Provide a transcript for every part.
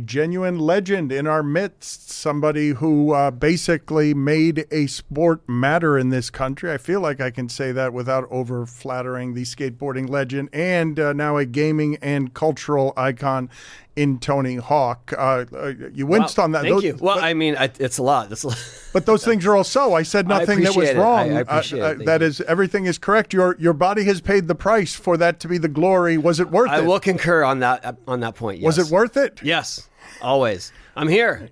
a genuine legend in our midst, somebody who basically made a sport matter in this country. I feel like I can say that without over-flattering the skateboarding legend, and now a gaming and cultural icon in Tony Hawk. You winced on that. Thank you. Well, I mean, it's a lot. That's a lot. But those things are all so. I said nothing that was wrong. I appreciate it. That is, everything is correct. Your body has paid the price for that to be the glory. Was it worth it? I will concur on that point. Yes. Was it worth it? Yes, always. I'm here.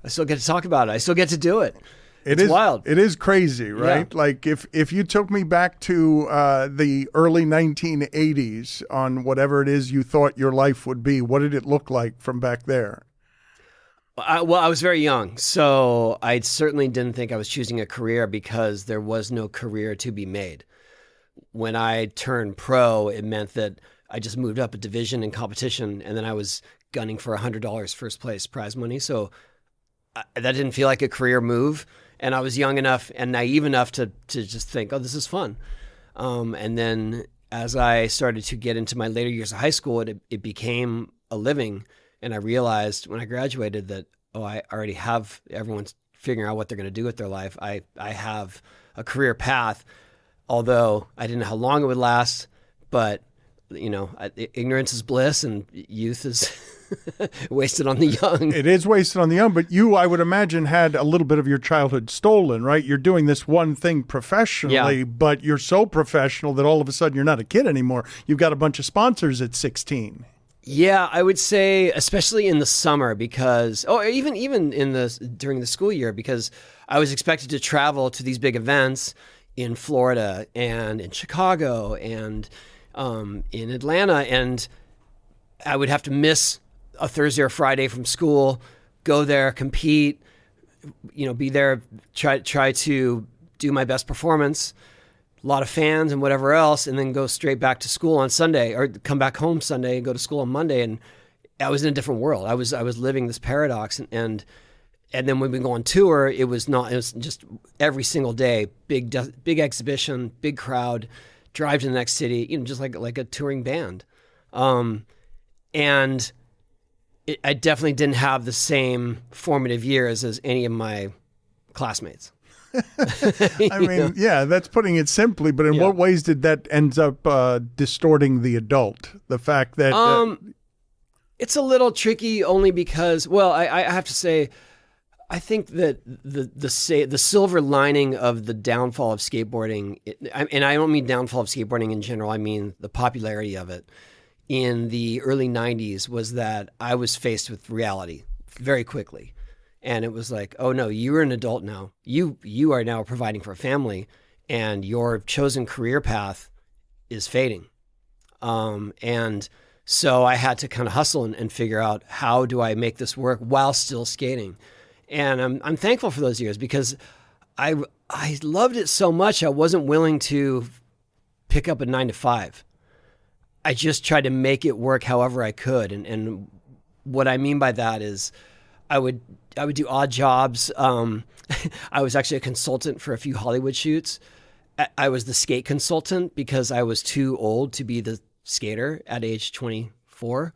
I still get to talk about it. I still get to do it. It's wild. It is crazy, right? Yeah. Like if you took me back to the early 1980s on whatever it is you thought your life would be, what did it look like from back there? I was very young, so I certainly didn't think I was choosing a career because there was no career to be made. When I turned pro, it meant that I just moved up a division in competition, and then I was gunning for $100 first place prize money. So that didn't feel like a career move. And I was young enough and naive enough to just think, oh, this is fun. And then as I started to get into my later years of high school, it became a living. And I realized when I graduated that, I already have, everyone's figuring out what they're going to do with their life. I have a career path, although I didn't know how long it would last. But, ignorance is bliss and youth is wasted on the young. It is wasted on the young, but you, I would imagine, had a little bit of your childhood stolen, right? You're doing this one thing professionally, but you're so professional that all of a sudden you're not a kid anymore. You've got a bunch of sponsors at 16. Yeah, I would say, especially in the summer, because, even during the school year, because I was expected to travel to these big events in Florida and in Chicago and in Atlanta, and I would have to miss a Thursday or Friday from school, go there, compete, be there, try to do my best performance, a lot of fans and whatever else, and then go straight back to school on Sunday, or come back home Sunday and go to school on Monday. And I was in a different world. I was living this paradox, and then when we go on tour, it was just every single day, big exhibition, big crowd, drive to the next city, just like a touring band. And I definitely didn't have the same formative years as any of my classmates. I mean, yeah, that's putting it simply, but in what ways did that end up distorting the adult? The fact that... it's a little tricky only because, I have to say, I think that the silver lining of the downfall of skateboarding, and I don't mean downfall of skateboarding in general, I mean the popularity of it in the early 90s, was that I was faced with reality very quickly. And it was like, oh no, you're an adult now. You are now providing for a family, and your chosen career path is fading. And so I had to kind of hustle and figure out, how do I make this work while still skating? And I'm thankful for those years, because I loved it so much. I wasn't willing to pick up a 9-to-5. I just tried to make it work however I could. And what I mean by that is I would do odd jobs. I was actually a consultant for a few Hollywood shoots. I was the skate consultant because I was too old to be the skater at age 24.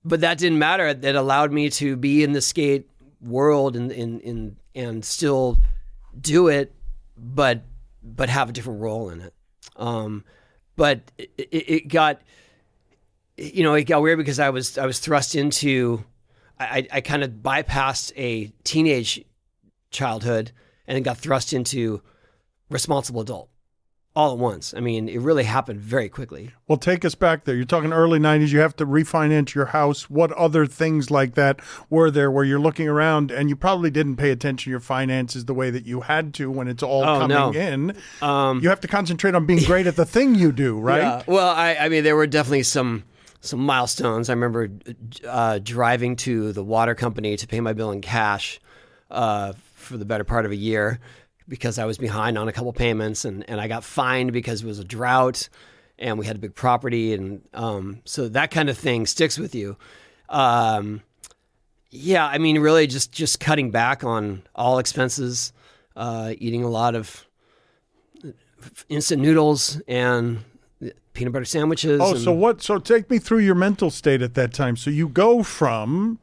But that didn't matter. It allowed me to be in the skate world and still do it, but have a different role in it. But it got weird because I was thrust into, I kind of bypassed a teenage childhood and then got thrust into responsible adult all at once. I mean, it really happened very quickly. Well, take us back there. You're talking early 90s. You have to refinance your house. What other things like that were there where you're looking around and you probably didn't pay attention to your finances the way that you had to when it's all coming in? You have to concentrate on being great at the thing you do, right? Yeah. Well, I mean, there were definitely some milestones. I remember driving to the water company to pay my bill in cash for the better part of a year, because I was behind on a couple payments, and I got fined because it was a drought and we had a big property. And so that kind of thing sticks with you. I mean, really just cutting back on all expenses, eating a lot of instant noodles and peanut butter sandwiches. Oh, so take me through your mental state at that time. So you go from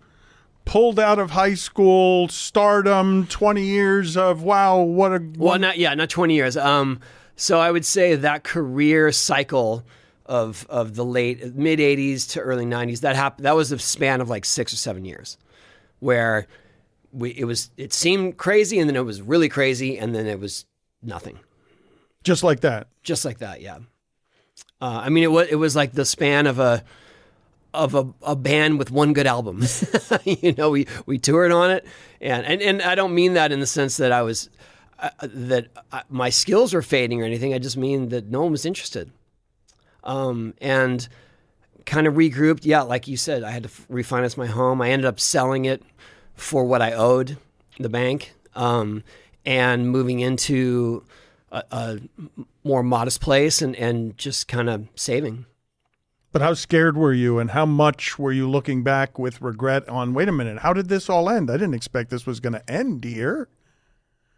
pulled out of high school, stardom, 20 years of, wow, what a... Well, not 20 years. So I would say that career cycle of the mid 80s to early 90s, that was a span of like 6 or 7 years where it seemed crazy, and then it was really crazy, and then it was nothing. Just like that. Just like that, yeah. I mean, it was like the span of a band with one good album. You know, we toured on it, and I don't mean that in the sense that my skills were fading or anything. I just mean that no one was interested. And kind of regrouped. Yeah, like you said, I had to refinance my home. I ended up selling it for what I owed the bank, and moving into a more modest place and just kind of saving. But how scared were you, and how much were you looking back with regret on, wait a minute, how did this all end? I didn't expect this was going to end here.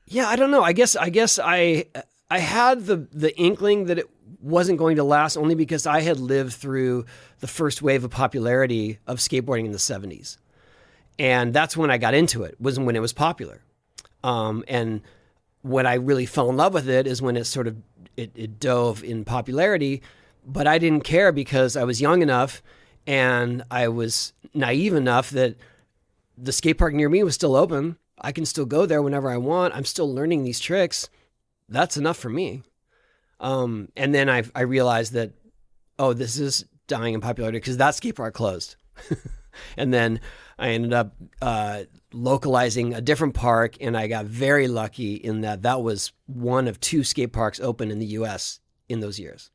Yeah, I don't know. I guess I had the inkling that it wasn't going to last, only because I had lived through the first wave of popularity of skateboarding in the 70s. And that's when I got into it, was when it was popular. And when I really fell in love with it is when it dove in popularity. But I didn't care because I was young enough and I was naive enough that the skate park near me was still open. I can still go there whenever I want. I'm still learning these tricks. That's enough for me. And then I realized that, this is dying in popularity because that skate park closed. And then I ended up localizing a different park, and I got very lucky in that was one of 2 skate parks open in the U.S. in those years.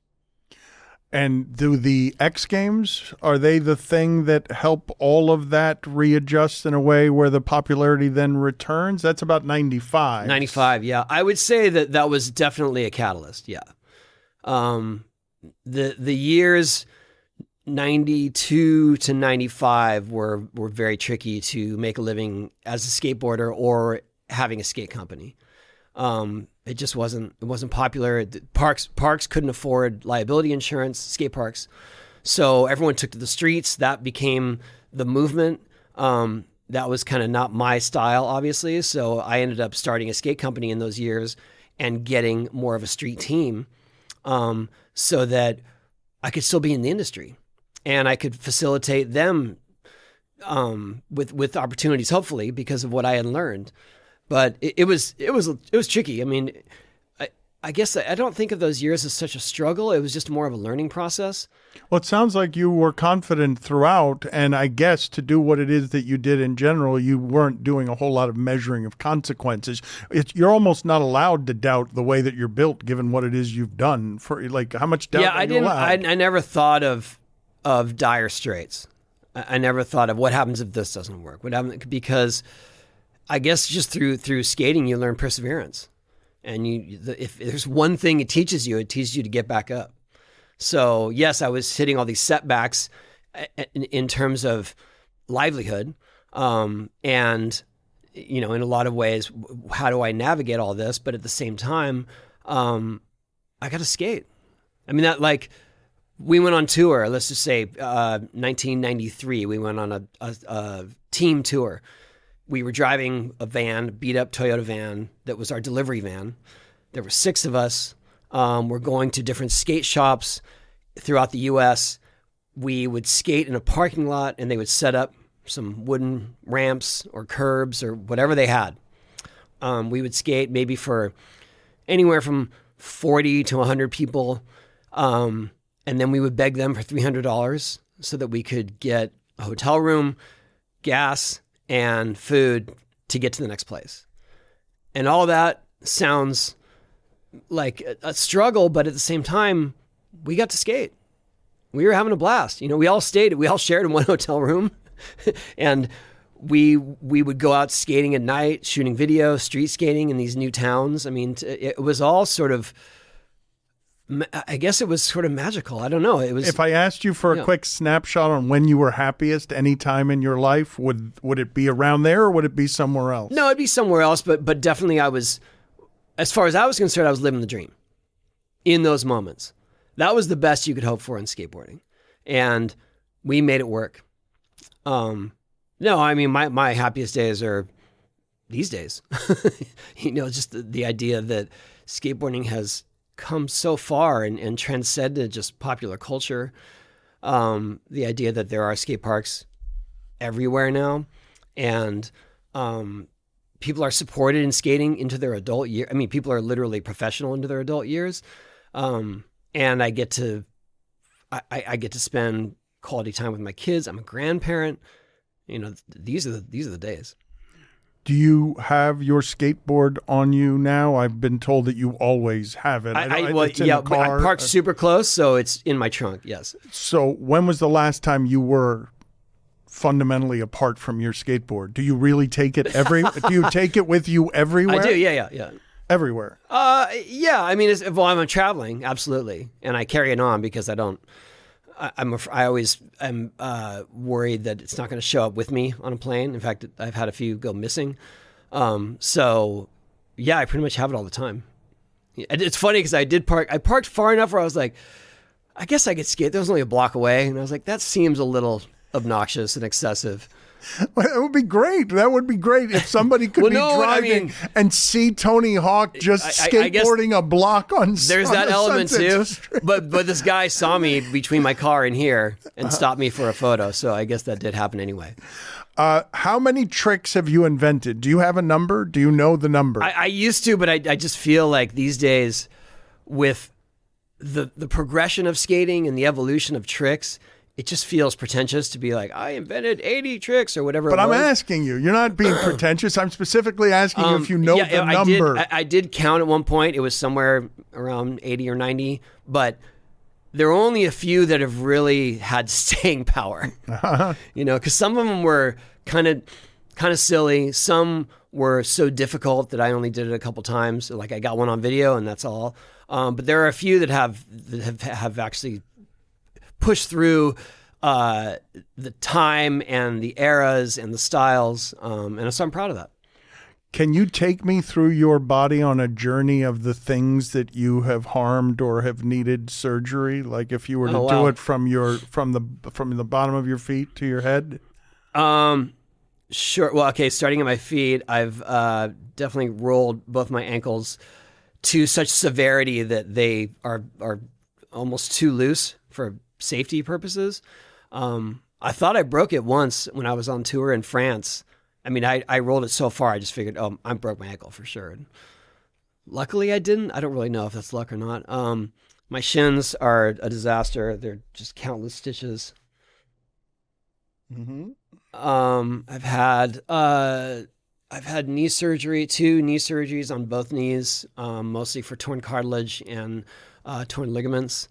And do the X Games, are they the thing that help all of that readjust in a way where the popularity then returns? That's about 95. 95, yeah. I would say that was definitely a catalyst, yeah. The years 92 to 95 were very tricky to make a living as a skateboarder or having a skate company. It just wasn't popular. Parks couldn't afford liability insurance, skate parks. So everyone took to the streets. That became the movement. That was kind of not my style, obviously. So I ended up starting a skate company in those years and getting more of a street team, so that I could still be in the industry and I could facilitate them with opportunities, hopefully, because of what I had learned. But it was tricky. I mean, I guess I don't think of those years as such a struggle. It was just more of a learning process. Well, it sounds like you were confident throughout, and I guess to do what it is that you did in general, you weren't doing a whole lot of measuring of consequences. You're almost not allowed to doubt the way that you're built, given what it is you've done. For like, how much doubt? Yeah, I didn't. I never thought of dire straits. I never thought of what happens if this doesn't work. What happens, because I guess just through skating, you learn perseverance. And if there's one thing it teaches you to get back up. So yes, I was hitting all these setbacks in terms of livelihood. And, in a lot of ways, how do I navigate all this? But at the same time, I got to skate. I mean, we went on tour, let's just say 1993, we went on a team tour. We were driving a van, beat up Toyota van that was our delivery van. There were 6 of us. We're going to different skate shops throughout the U.S. We would skate in a parking lot, and they would set up some wooden ramps or curbs or whatever they had. We would skate maybe for anywhere from 40 to 100 people. And then we would beg them for $300 so that we could get a hotel room, gas, and food to get to the next place. And all that sounds like a struggle, but at the same time, we got to skate. We were having a blast. We all shared in one hotel room, and we would go out skating at night, shooting video, street skating in these new towns. I mean, it was all sort of, I guess it was sort of magical. I don't know. It was. If I asked you for a quick snapshot on when you were happiest any time in your life, would it be around there or would it be somewhere else? No, it'd be somewhere else, but definitely I was, as far as I was concerned, I was living the dream in those moments. that was the best you could hope for in skateboarding. And we made it work. No, I mean, my happiest days are these days. Just the idea that skateboarding has come so far and transcended just popular culture. The idea that there are skate parks everywhere now, and people are supported in skating into their adult year. I mean, people are literally professional into their adult years, and I get to spend quality time with my kids. I'm a grandparent. These are the days. Do you have your skateboard on you now? I've been told that you always have it. It's in the car. I parked super close, so it's in my trunk. Yes. So when was the last time you were fundamentally apart from your skateboard? Do you really take it do you take it with you everywhere? I do. Yeah. Everywhere. Yeah. I mean, I'm traveling, absolutely, and I carry it on because I don't. I'm worried that it's not going to show up with me on a plane. In fact, I've had a few go missing. So yeah, I pretty much have it all the time. It's funny because I parked far enough where I was like, I guess I could skate. That was only a block away. And I was like, that seems a little obnoxious and excessive. Well, it would be great. That would be great if somebody could driving and see Tony Hawk just skateboarding a block on. There's that element too. But this guy saw me between my car and here and stopped me for a photo. So I guess that did happen anyway. How many tricks have you invented? Do you have a number? Do you know the number? I used to, but I just feel like these days with the progression of skating and the evolution of tricks, it just feels pretentious to be like, I invented 80 tricks or whatever. But I'm asking you. You're not being pretentious. I'm specifically asking you if you know the number. I did count at one point. It was somewhere around 80 or 90. But there are only a few that have really had staying power. Because some of them were kind of silly. Some were so difficult that I only did it a couple times. Like I got one on video and that's all. But there are a few that have actually push through the time and the eras and the styles. And so I'm proud of that. Can you take me through your body on a journey of the things that you have harmed or have needed surgery? Like if you were to do it from the bottom of your feet to your head? Sure. Well, okay. Starting at my feet, I've definitely rolled both my ankles to such severity that they are almost too loose for safety purposes. I thought I broke it once when I was on tour in France. I mean, I rolled it so far, I just figured, I broke my ankle for sure. And luckily I didn't. I don't really know if that's luck or not. My shins are a disaster. They're just countless stitches. Mm-hmm. I've had knee surgery, 2 knee surgeries on both knees, mostly for torn cartilage and torn ligaments.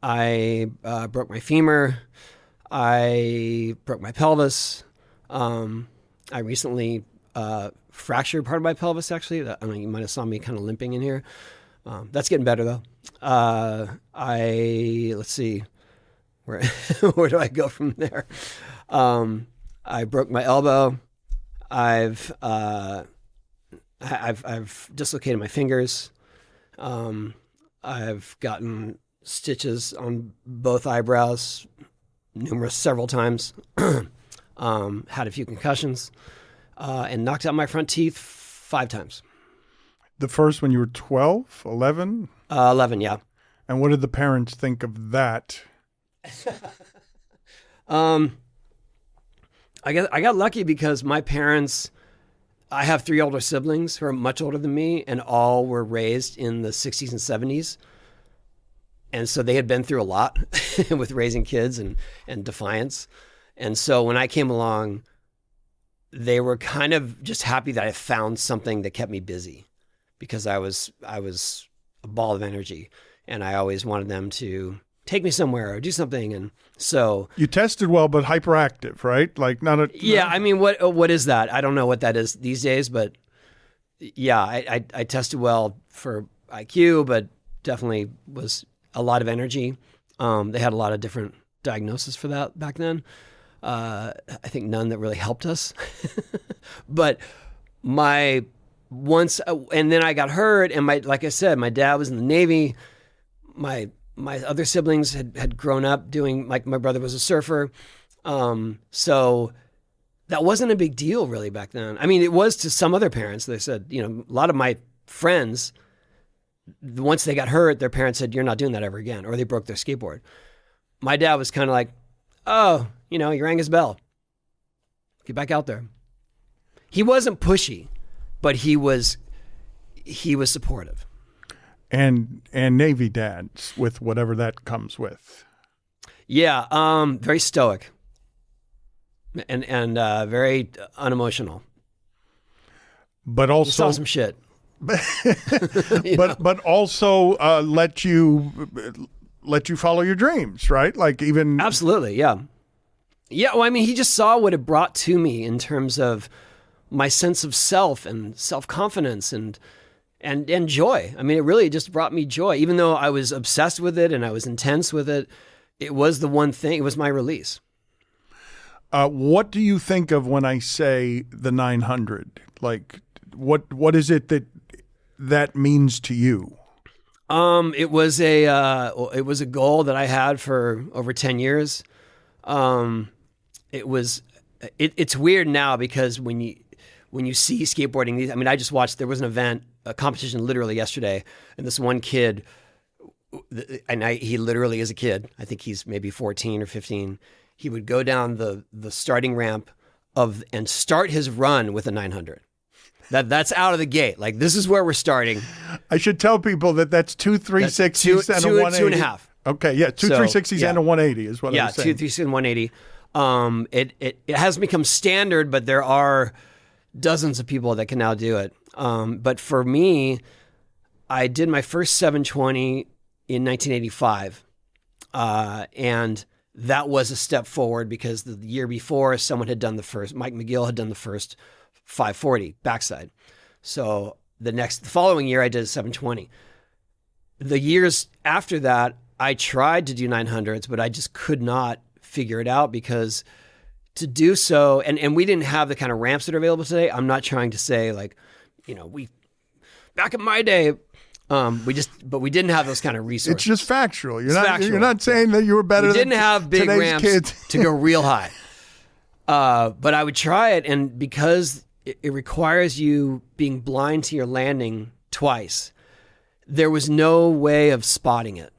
I broke my femur. I broke my pelvis. I recently fractured part of my pelvis, actually. You might have saw me kind of limping in here. That's getting better, though. Let's see. Where do I go from there? I broke my elbow. I've dislocated my fingers. I've gotten stitches on both eyebrows several times. Had a few concussions, and knocked out my front teeth 5 times. The first when you were 12, 11? 11, yeah. And what did the parents think of that? I got lucky because my parents, I have 3 older siblings who are much older than me, and all were raised in the 60s and 70s. And so they had been through a lot with raising kids and defiance. And so when I came along, they were kind of just happy that I found something that kept me busy, because I was a ball of energy and I always wanted them to take me somewhere or do something. And so you tested well, but hyperactive, right? Like not a, yeah. I mean, what is that? I don't know what that is these days, but yeah, I tested well for IQ, but definitely was a lot of energy. They had a lot of different diagnoses for that back then. I think none that really helped us, but and then I got hurt, and like I said, my dad was in the Navy. my other siblings had grown up doing, like my brother was a surfer. So that wasn't a big deal really back then. I mean, it was to some other parents. They said, you know, a lot of my friends, once they got hurt, their parents said, you're not doing that ever again, or they broke their skateboard. My dad was kind of like, oh, you know, you're Angus Bell. Get back out there. He wasn't pushy, but he was supportive. And Navy dads with whatever that comes with. Yeah, very stoic and very unemotional. But also he saw some shit. but also let you follow your dreams, right? Like even absolutely, yeah. Yeah, well, I mean, he just saw what it brought to me in terms of my sense of self and self-confidence and joy. I mean, it really just brought me joy. Even though I was obsessed with it and I was intense with it, it was the one thing, it was my release. What do you think of when I say the 900? Like, what is it that means to you? It was a goal that I had for over 10 years. It's weird now because when you see skateboarding, I mean, I just watched, there was an event, a competition literally yesterday, and this one kid, and he literally is a kid, I think he's maybe 14 or 15, he would go down the starting ramp and start his run with a 900. That's out of the gate. Like, this is where we're starting. I should tell people that's two 360s and a 180. Two and a half. Okay, yeah, two 360s and a 180 is what I was saying. Yeah, two 360s and 180. It has become standard, but there are dozens of people that can now do it. But for me, I did my first 720 in 1985. And that was a step forward because the year before someone had done Mike McGill had done the first 540 backside. So the following year I did a 720. The years after that, I tried to do 900s, but I just could not figure it out because to do so, and we didn't have the kind of ramps that are available today. I'm not trying to say like, you know, back in my day, but we didn't have those kind of resources. It's just factual. You're not saying that you were better. We didn't have big ramps kids. to go real high. But I would try it, and because it requires you being blind to your landing twice, there was no way of spotting it.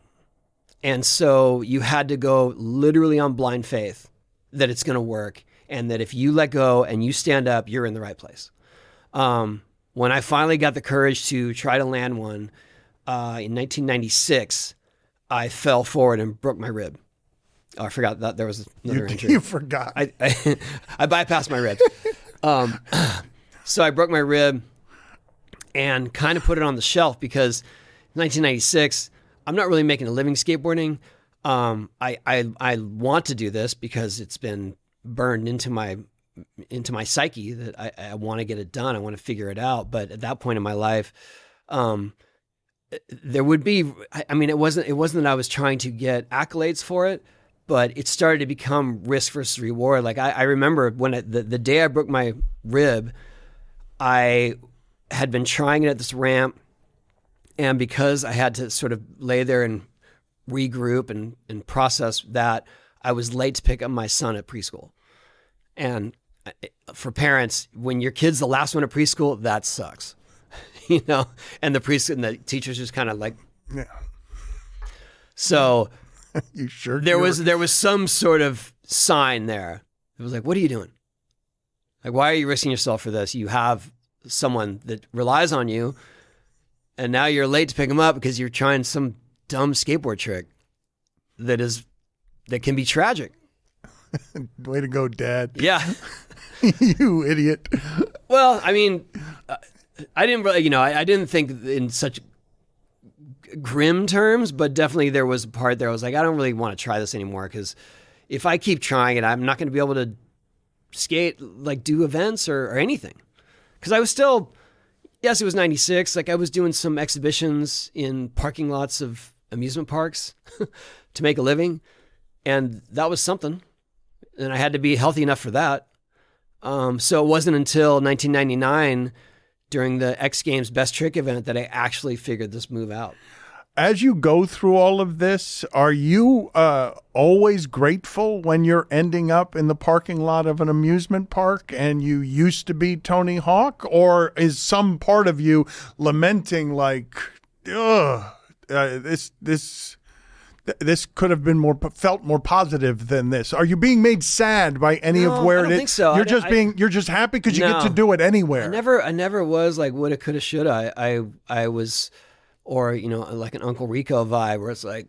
And so you had to go literally on blind faith that it's going to work, and that if you let go and you stand up, you're in the right place. When I finally got the courage to try to land one in 1996, I fell forward and broke my rib. Oh, I forgot that there was another injury. You forgot. I bypassed my ribs. So I broke my rib and kind of put it on the shelf because 1996, I'm not really making a living skateboarding. I want to do this because it's been burned into my psyche that I want to get it done. I want to figure it out. But at that point in my life, there would be, I mean, it wasn't that I was trying to get accolades for it, but it started to become risk versus reward. Like I remember when the day I broke my rib, I had been trying it at this ramp, and because I had to sort of lay there and regroup and process that, I was late to pick up my son at preschool. And for parents, when your kid's the last one at preschool, that sucks, you know. And the teachers just kind of like, yeah. So you sure there was some sort of sign there. It was like, what are you doing? Like, why are you risking yourself for this? You have someone that relies on you, and now you're late to pick him up because you're trying some dumb skateboard trick that can be tragic. Way to go, Dad. Yeah. You idiot. Well, I mean, I didn't really, I didn't think in such grim terms, but definitely there was a part there I was like, I don't really want to try this anymore because if I keep trying it, I'm not going to be able to skate, like do events or anything. Because I was still, yes, it was 96. Like I was doing some exhibitions in parking lots of amusement parks to make a living. And that was something. And I had to be healthy enough for that. So it wasn't until 1999 during the X Games Best Trick event that I actually figured this move out. As you go through all of this, are you always grateful when you're ending up in the parking lot of an amusement park and you used to be Tony Hawk? Or is some part of you lamenting like, ugh, this could have been felt more positive than this? Are you being made sad by any of where I don't it is? think so. You're just happy because you get to do it anywhere. I never was like woulda, coulda, shoulda. I was, or like an Uncle Rico vibe where it's like,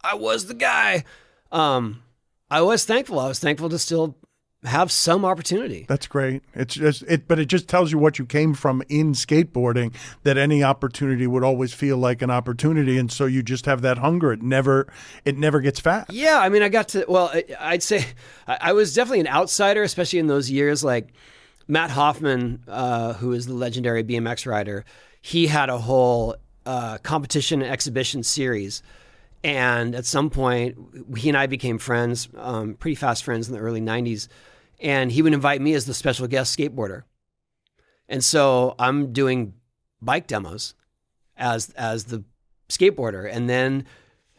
I was the guy. I was thankful. I was thankful to still have some opportunity. That's great. But it just tells you what you came from in skateboarding, that any opportunity would always feel like an opportunity. And so you just have that hunger. It never gets fat. Yeah. I mean, I'd say I was definitely an outsider, especially in those years. Like Matt Hoffman, who is the legendary BMX rider, he had a whole competition and exhibition series. And at some point, he and I became friends, pretty fast friends in the early 90s. And he would invite me as the special guest skateboarder. And so I'm doing bike demos as the skateboarder. And then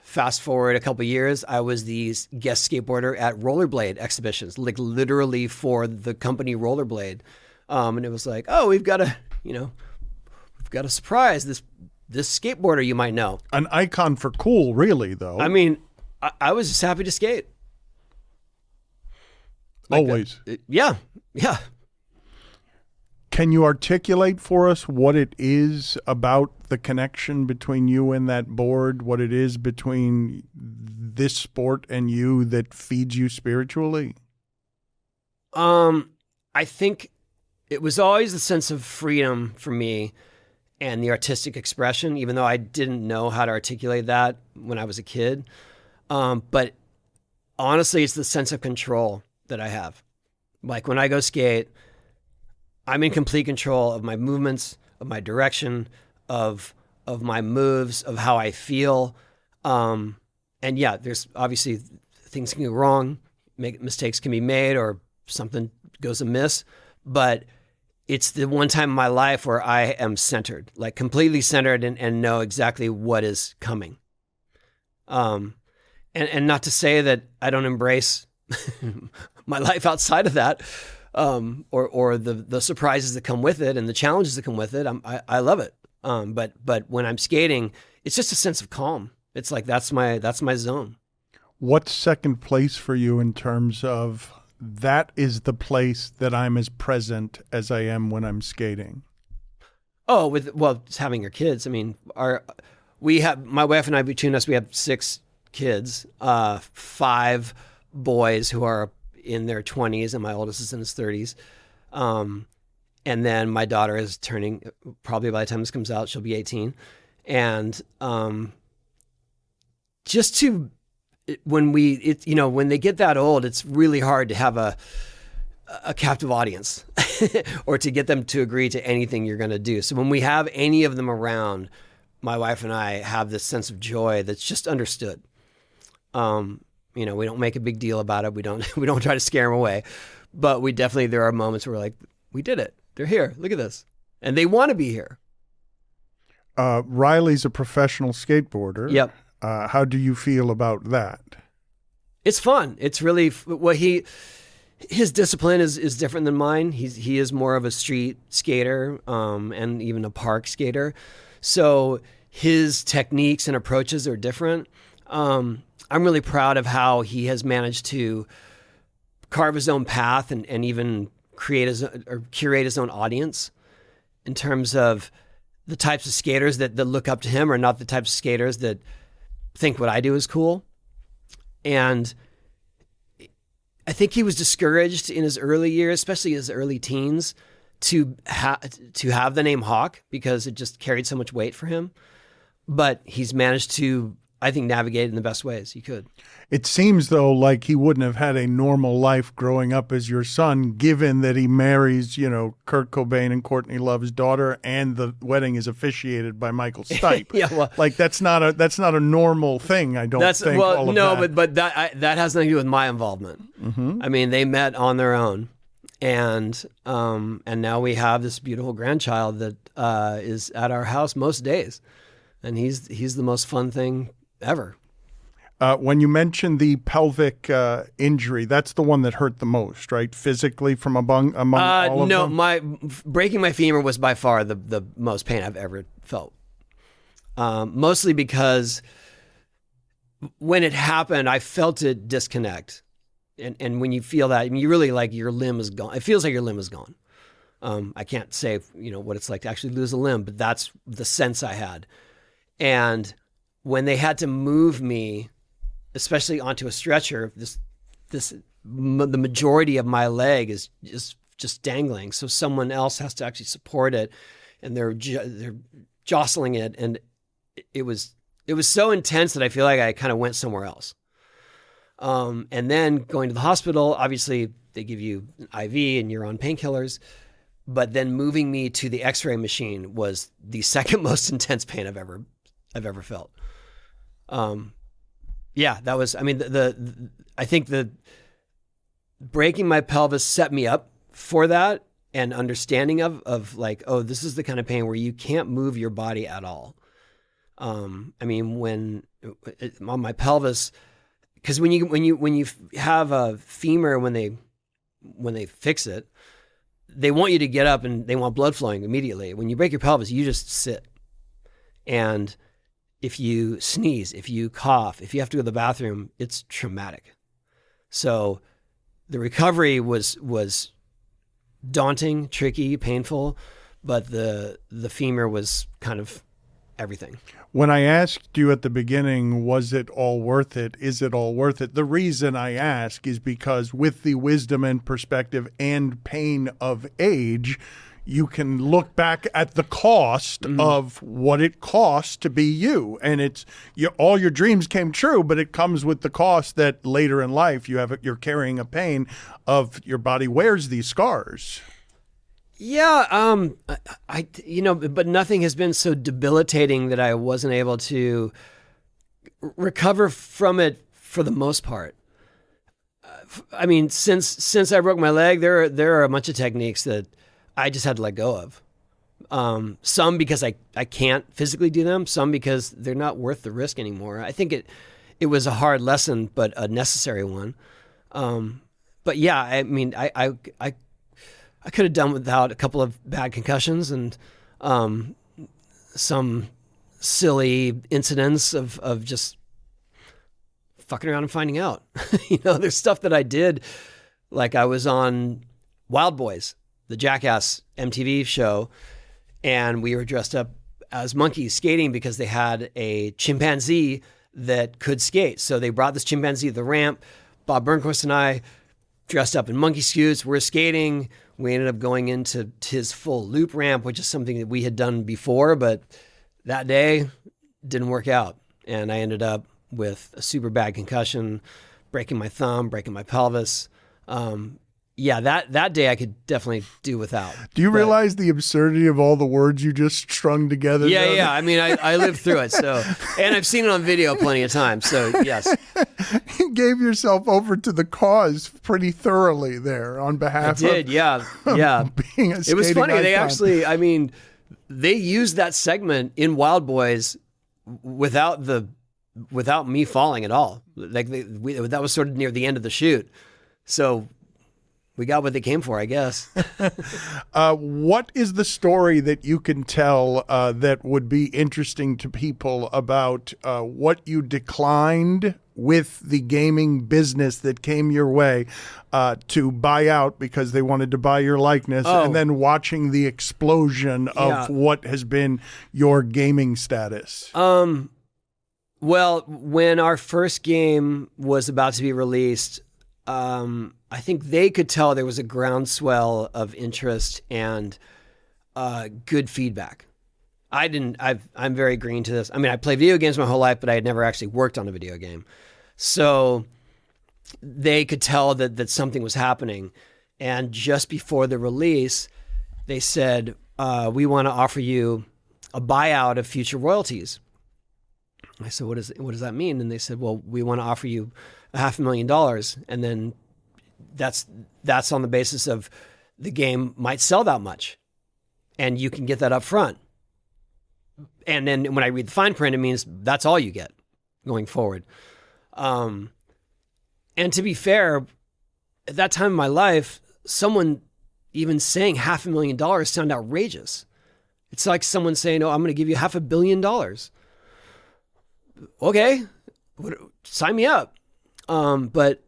fast forward a couple of years, I was the guest skateboarder at rollerblade exhibitions, like literally for the company Rollerblade. And it was like, oh, we've got a surprise, this skateboarder you might know. An icon for cool, really, though. I mean, I was just happy to skate. Like always. Yeah. Can you articulate for us what it is about the connection between you and that board, what it is between this sport and you that feeds you spiritually? I think it was always the sense of freedom for me and the artistic expression, even though I didn't know how to articulate that when I was a kid. But honestly, it's the sense of control that I have. Like when I go skate, I'm in complete control of my movements, of my direction, of my moves, of how I feel. And yeah, there's obviously things can go wrong, mistakes can be made, or something goes amiss, but it's the one time in my life where I am centered, like completely centered and know exactly what is coming. And not to say that I don't embrace my life outside of that, or the surprises that come with it and the challenges that come with it. I love it. But when I'm skating, it's just a sense of calm. It's like, that's my zone. What's second place for you in terms of that is the place that I'm as present as I am when I'm skating? Oh, just having your kids. I mean, my wife and I, between us, we have 6 kids, 5 boys who are in their 20s, and my oldest is in his 30s. And then my daughter is turning, probably by the time this comes out, she'll be 18. And when they get that old, it's really hard to have a captive audience or to get them to agree to anything you're going to do. So when we have any of them around, my wife and I have this sense of joy that's just understood. We don't make a big deal about it. We don't try to scare them away, but there are moments where we're like, we did it. They're here. Look at this. And they want to be here. Riley's a professional skateboarder. Yep. How do you feel about that? It's fun. It's really his discipline is different than mine. He is more of a street skater, and even a park skater. So his techniques and approaches are different. I'm really proud of how he has managed to carve his own path and even curate his own audience in terms of the types of skaters that look up to him are not the types of skaters that think what I do is cool. And I think he was discouraged in his early years, especially his early teens, to have the name Hawk because it just carried so much weight for him. But he's managed to, I think, navigate in the best ways he could. It seems, though, like he wouldn't have had a normal life growing up as your son, given that he marries, Kurt Cobain and Courtney Love's daughter, and the wedding is officiated by Michael Stipe. Yeah, well, like that's not a normal thing. I don't think. Well, no, but that has nothing to do with my involvement. Mm-hmm. I mean, they met on their own, and now we have this beautiful grandchild that is at our house most days. and he's the most fun thing ever. When you mentioned the pelvic injury, that's the one that hurt the most, right? Physically, from among all of them? No, breaking my femur was by far the most pain I've ever felt. Mostly because when it happened, I felt it disconnect. And when you feel that, I mean, you really like your limb is gone. It feels like your limb is gone. I can't say, what it's like to actually lose a limb, but that's the sense I had. And when they had to move me, especially onto a stretcher, the majority of my leg is just dangling. So someone else has to actually support it, and they're jostling it. And it was so intense that I feel like I kind of went somewhere else. And then going to the hospital, obviously they give you an IV and you're on painkillers, but then moving me to the X-ray machine was the second most intense pain I've ever felt. Yeah, that was, I mean, I think the breaking my pelvis set me up for that, and understanding of like, oh, this is the kind of pain where you can't move your body at all. I mean, when on my pelvis, because when you have a femur, when they fix it, they want you to get up and they want blood flowing immediately. When you break your pelvis, you just sit. And if you sneeze, if you cough, if you have to go to the bathroom, it's traumatic. So the recovery was daunting, tricky, painful, but the femur was kind of everything. When I asked you at the beginning, was it all worth it? Is it all worth it? The reason I ask is because with the wisdom and perspective and pain of age, you can look back at the cost of what it costs to be you. And all your dreams came true, but it comes with the cost that later in life you're carrying a pain of your body wears these scars. Yeah, but nothing has been so debilitating that I wasn't able to recover from it for the most part. I mean, since I broke my leg, there are a bunch of techniques that I just had to let go of. Some because I can't physically do them, some because they're not worth the risk anymore. I think it was a hard lesson, but a necessary one. But yeah, I mean, I could have done without a couple of bad concussions and some silly incidents of just fucking around and finding out. There's stuff that I did, like I was on Wild Boys, the Jackass MTV show, and we were dressed up as monkeys skating because they had a chimpanzee that could skate. So they brought this chimpanzee to the ramp. Bob Burnquist and I dressed up in monkey suits. We're skating. We ended up going into his full loop ramp, which is something that we had done before, but that day didn't work out. And I ended up with a super bad concussion, breaking my thumb, breaking my pelvis. That day I could definitely do without. Do you realize the absurdity of all the words you just strung together? Yeah. I mean, I lived through it. So, and I've seen it on video plenty of times. So yes. You gave yourself over to the cause pretty thoroughly there on behalf of being a skating It was funny. Icon. They actually, I mean, they used that segment in Wild Boys without me falling at all. Like that was sort of near the end of the shoot. So we got what they came for, I guess. What is the story that you can tell that would be interesting to people about what you declined with the gaming business that came your way to buy out because they wanted to buy your likeness, and then watching the explosion of what has been your gaming status? Well, when our first game was about to be released, I think they could tell there was a groundswell of interest and good feedback. I'm very green to this. I mean, I played video games my whole life, but I had never actually worked on a video game. So they could tell that something was happening. And just before the release, they said, we want to offer you a buyout of future royalties. I said, what does that mean? And they said, well, we want to offer you $500,000. And then that's on the basis of the game might sell that much and you can get that up front. And then when I read the fine print, it means that's all you get going forward. And to be fair, at that time in my life, someone even saying $500,000 sounded outrageous. It's like someone saying, "Oh, I'm going to give you $500 million." Okay, sign me up. But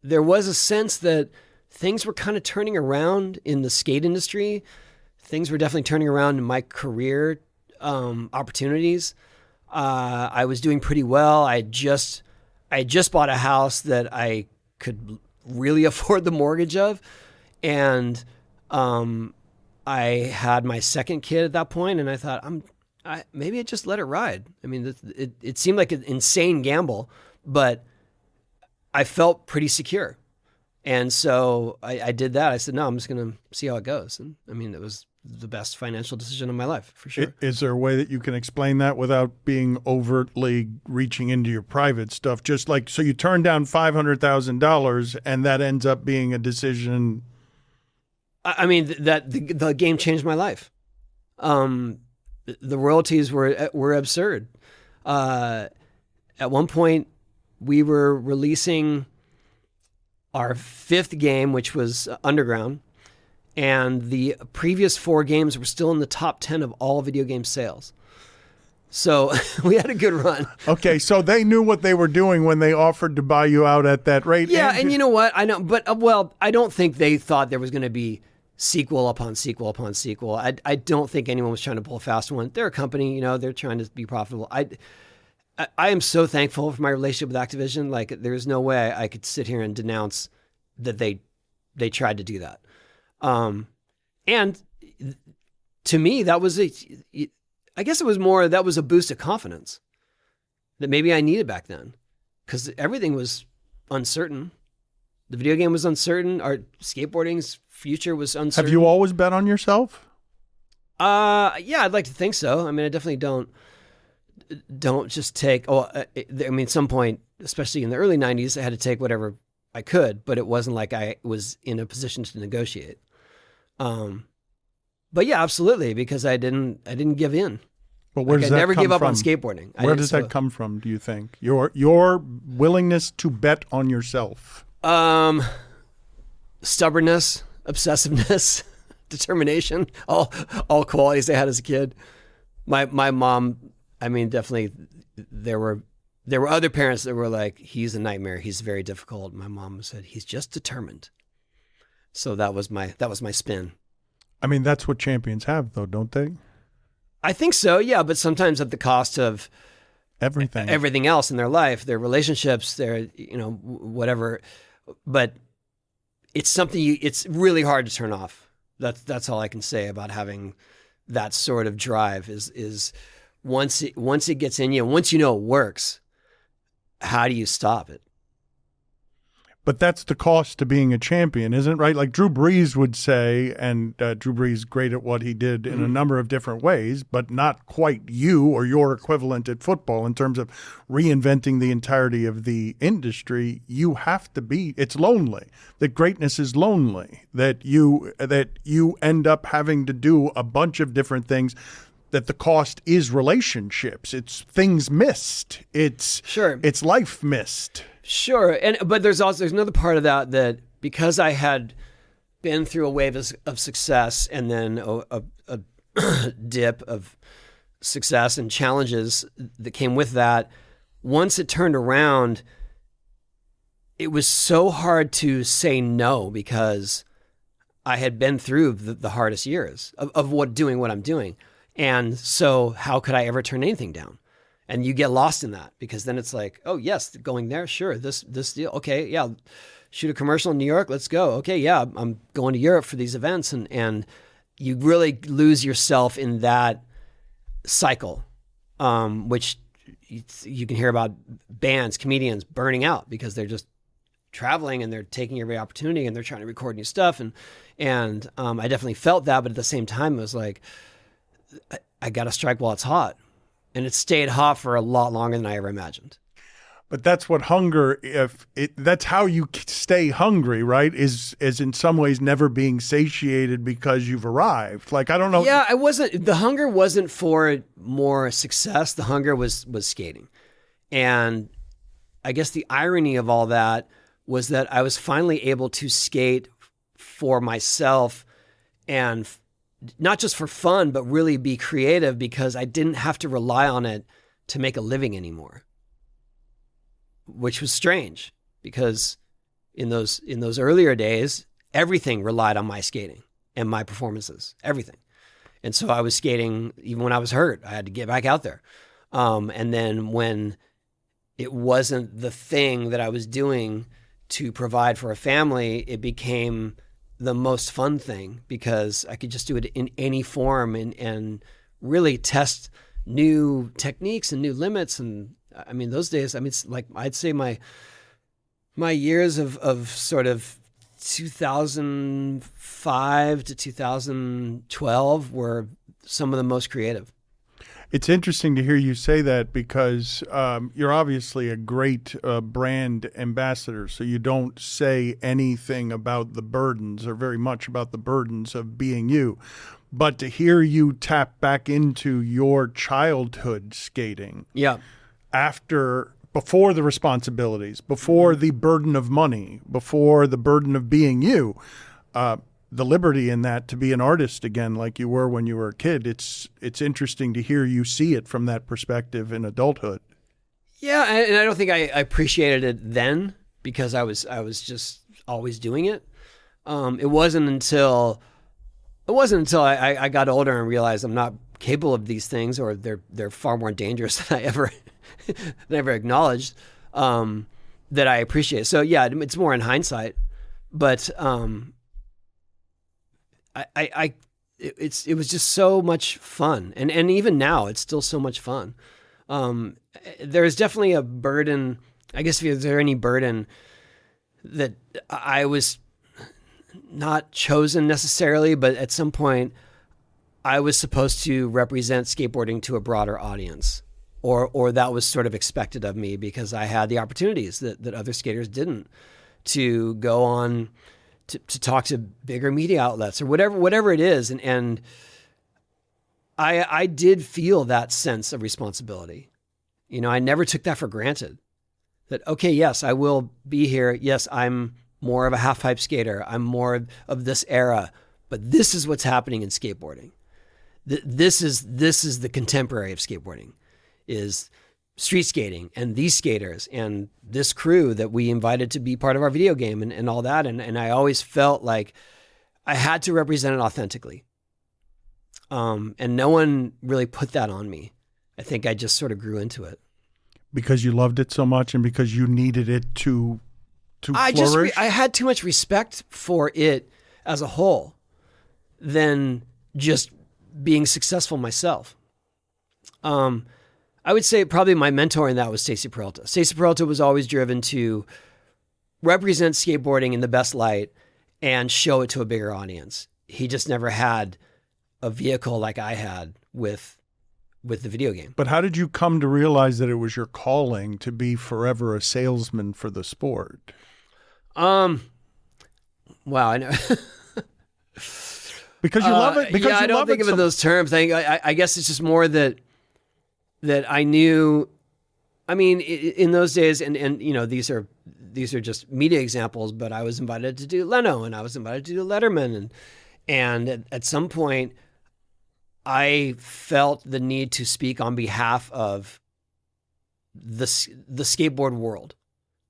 there was a sense that things were kind of turning around in the skate industry. Things were definitely turning around in my career opportunities. I was doing pretty well. I had just bought a house that I could really afford the mortgage of. And I had my second kid at that point, and I thought, maybe I just let it ride. I mean, it seemed like an insane gamble, but I felt pretty secure. And so I did that. I said, no, I'm just going to see how it goes. And I mean, it was the best financial decision of my life, for sure. Is there a way that you can explain that without being overtly reaching into your private stuff? Just like, so you turn down $500,000 and that ends up being a decision. I mean, that the game changed my life. The royalties were absurd. At one point, we were releasing our fifth game, which was Underground, and the previous four games were still in the top 10 of all video game sales. So we had a good run. Okay, so they knew what they were doing when they offered to buy you out at that rate. Yeah, and you know what? I know, but I don't think they thought there was going to be sequel upon sequel upon sequel. I don't think anyone was trying to pull a fast one. They're a company, they're trying to be profitable. I am so thankful for my relationship with Activision. Like, there's no way I could sit here and denounce that they tried to do that. And to me, that was I guess it was more, that was a boost of confidence that maybe I needed back then, because everything was uncertain. The video game was uncertain. Our skateboarding's future was uncertain. Have you always bet on yourself? Yeah, I'd like to think so. I mean, I definitely don't just take, at some point, especially in the early 90s, I had to take whatever I could, but it wasn't like I was in a position to negotiate. But yeah, absolutely, because I didn't give in. But where does that never come give up from? on skateboarding. Where does that come from, do you think? Your willingness to bet on yourself? Stubbornness, obsessiveness, determination, all qualities I had as a kid. My mom, I mean, definitely there were other parents that were like, he's a nightmare, he's very difficult. My mom said, he's just determined. So that was my spin. I mean, that's what champions have, though, don't they? I think so, yeah, but sometimes at the cost of everything else in their life, their relationships, their whatever. But it's something it's really hard to turn off. That's all I can say about having that sort of drive is once it gets in you, once you know it works, how do you stop it? But that's the cost to being a champion, isn't it? Right? Like Drew Brees would say, and Drew Brees is great at what he did in a number of different ways, but not quite you or your equivalent at football in terms of reinventing the entirety of the industry. You have to be. It's lonely. That greatness is lonely. That you end up having to do a bunch of different things. That the cost is relationships. It's things missed. It's life missed. Sure, but there's another part of that because I had been through a wave of success and then a dip of success and challenges that came with that. Once it turned around, it was so hard to say no because I had been through the hardest years of doing what I'm doing, and so how could I ever turn anything down? And you get lost in that because then it's like, oh yes, going there, sure, this deal, okay, yeah, shoot a commercial in New York, let's go. Okay, yeah, I'm going to Europe for these events, and you really lose yourself in that cycle, which you can hear about bands, comedians burning out because they're just traveling and they're taking every opportunity and they're trying to record new stuff, and I definitely felt that, but at the same time, it was like I got to strike while it's hot. And it stayed hot for a lot longer than I ever imagined. But that's what hunger, that's how you stay hungry, right? Is in some ways never being satiated because you've arrived. Like, I don't know. Yeah, the hunger wasn't for more success. The hunger was skating. And I guess the irony of all that was that I was finally able to skate for myself and not just for fun, but really be creative because I didn't have to rely on it to make a living anymore. Which was strange because in those earlier days, everything relied on my skating and my performances, everything. And so I was skating even when I was hurt. I had to get back out there. And then when it wasn't the thing that I was doing to provide for a family, it became the most fun thing because I could just do it in any form and really test new techniques and new limits. And I mean, those days, I mean, it's like, I'd say my years of sort of 2005 to 2012 were some of the most creative. It's interesting to hear you say that because you're obviously a great brand ambassador, so you don't say anything about the burdens or very much about the burdens of being you. But to hear you tap back into your childhood skating, yeah, before the responsibilities, before the burden of money, before the burden of being you, the liberty in that to be an artist again like you were when you were a kid, it's interesting to hear you see it from that perspective in adulthood. Yeah, and I don't think I appreciated it then because I was just always doing it. It wasn't until I got older and realized I'm not capable of these things, or they're far more dangerous than I ever acknowledged, that I appreciate it. So yeah, it's more in hindsight, but it was just so much fun, and even now it's still so much fun. There's definitely a burden. I guess if there any burden that I was not chosen necessarily, but at some point I was supposed to represent skateboarding to a broader audience, or that was sort of expected of me because I had the opportunities that other skaters didn't, to go on to talk to bigger media outlets or whatever it is. And I did feel that sense of responsibility. You know, I never took that for granted that, okay, yes, I will be here. Yes, I'm more of a half pipe skater. I'm more of this era, but this is what's happening in skateboarding. This is the contemporary of skateboarding, is street skating and these skaters and this crew that we invited to be part of our video game and all that. And I always felt like I had to represent it authentically. And no one really put that on me. I think I just sort of grew into it. Because you loved it so much and because you needed it to flourish? I had too much respect for it as a whole than just being successful myself. I would say probably my mentor in that was Stacy Peralta. Stacy Peralta was always driven to represent skateboarding in the best light and show it to a bigger audience. He just never had a vehicle like I had with the video game. But how did you come to realize that it was your calling to be forever a salesman for the sport? Wow, I know. Because you love it. Because yeah, I don't think of it in those terms. I guess it's just more that I knew. I mean, in those days, and you know, these are just media examples. But I was invited to do Leno, and I was invited to do Letterman, and at some point, I felt the need to speak on behalf of the skateboard world,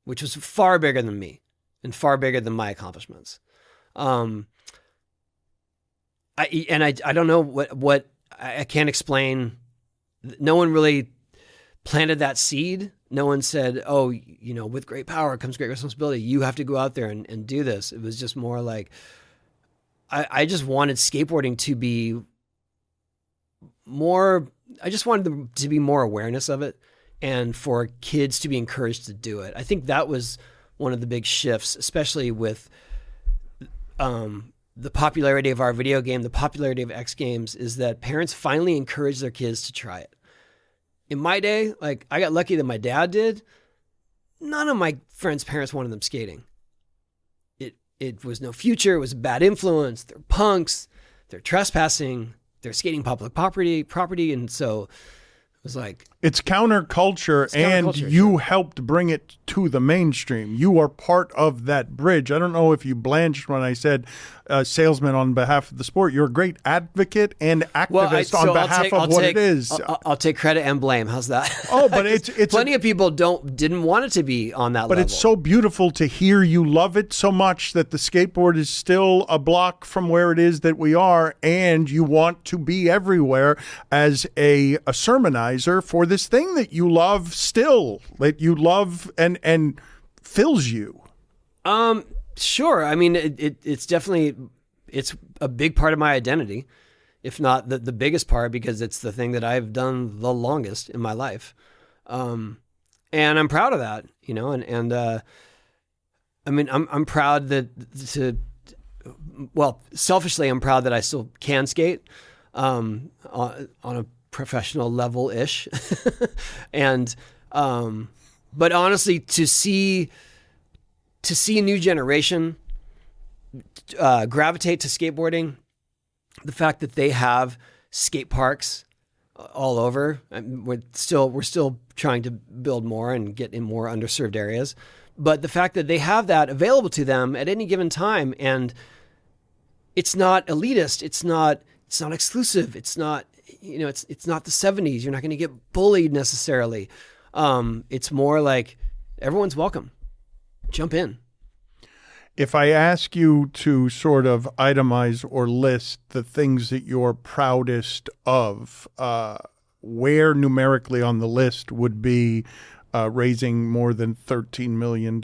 which was far bigger than me and far bigger than my accomplishments. I don't know what I can't explain. No one really planted that seed. No one said, oh, you know, with great power comes great responsibility. You have to go out there and do this. It was just more like, I just wanted skateboarding to be more, I just wanted there to be more awareness of it and for kids to be encouraged to do it. I think that was one of the big shifts, especially with the popularity of our video game, the popularity of X Games, is that parents finally encourage their kids to try it. In my day, like, I got lucky that my dad did, none of my friends' parents wanted them skating. It was no future. It was a bad influence. They're punks. They're trespassing. They're skating public property. And so it was like... It's counterculture, and you helped bring it to the mainstream. You are part of that bridge. I don't know if you blanched when I said salesman on behalf of the sport. You're a great advocate and activist on behalf of what it is. I'll take credit and blame. How's that? Oh, but it's plenty of people didn't want it to be on that level. But it's so beautiful to hear you love it so much that the skateboard is still a block from where it is that we are, and you want to be everywhere as a sermonizer for this thing that you love still, that you love and fills you. Sure. I mean, it's definitely, it's a big part of my identity, if not the biggest part, because it's the thing that I've done the longest in my life. And I'm proud of that, you know, and I mean, I'm proud selfishly, I'm proud that I still can skate, on a professional level-ish. And, but honestly, to see a new generation gravitate to skateboarding, the fact that they have skate parks all over, we're still trying to build more and get in more underserved areas, but the fact that they have that available to them at any given time, and it's not elitist, it's not exclusive, it's not, you know, it's not the 70s. You're not going to get bullied necessarily. It's more like everyone's welcome. Jump in. If I ask you to sort of itemize or list the things that you're proudest of, where numerically on the list would be raising more than $13 million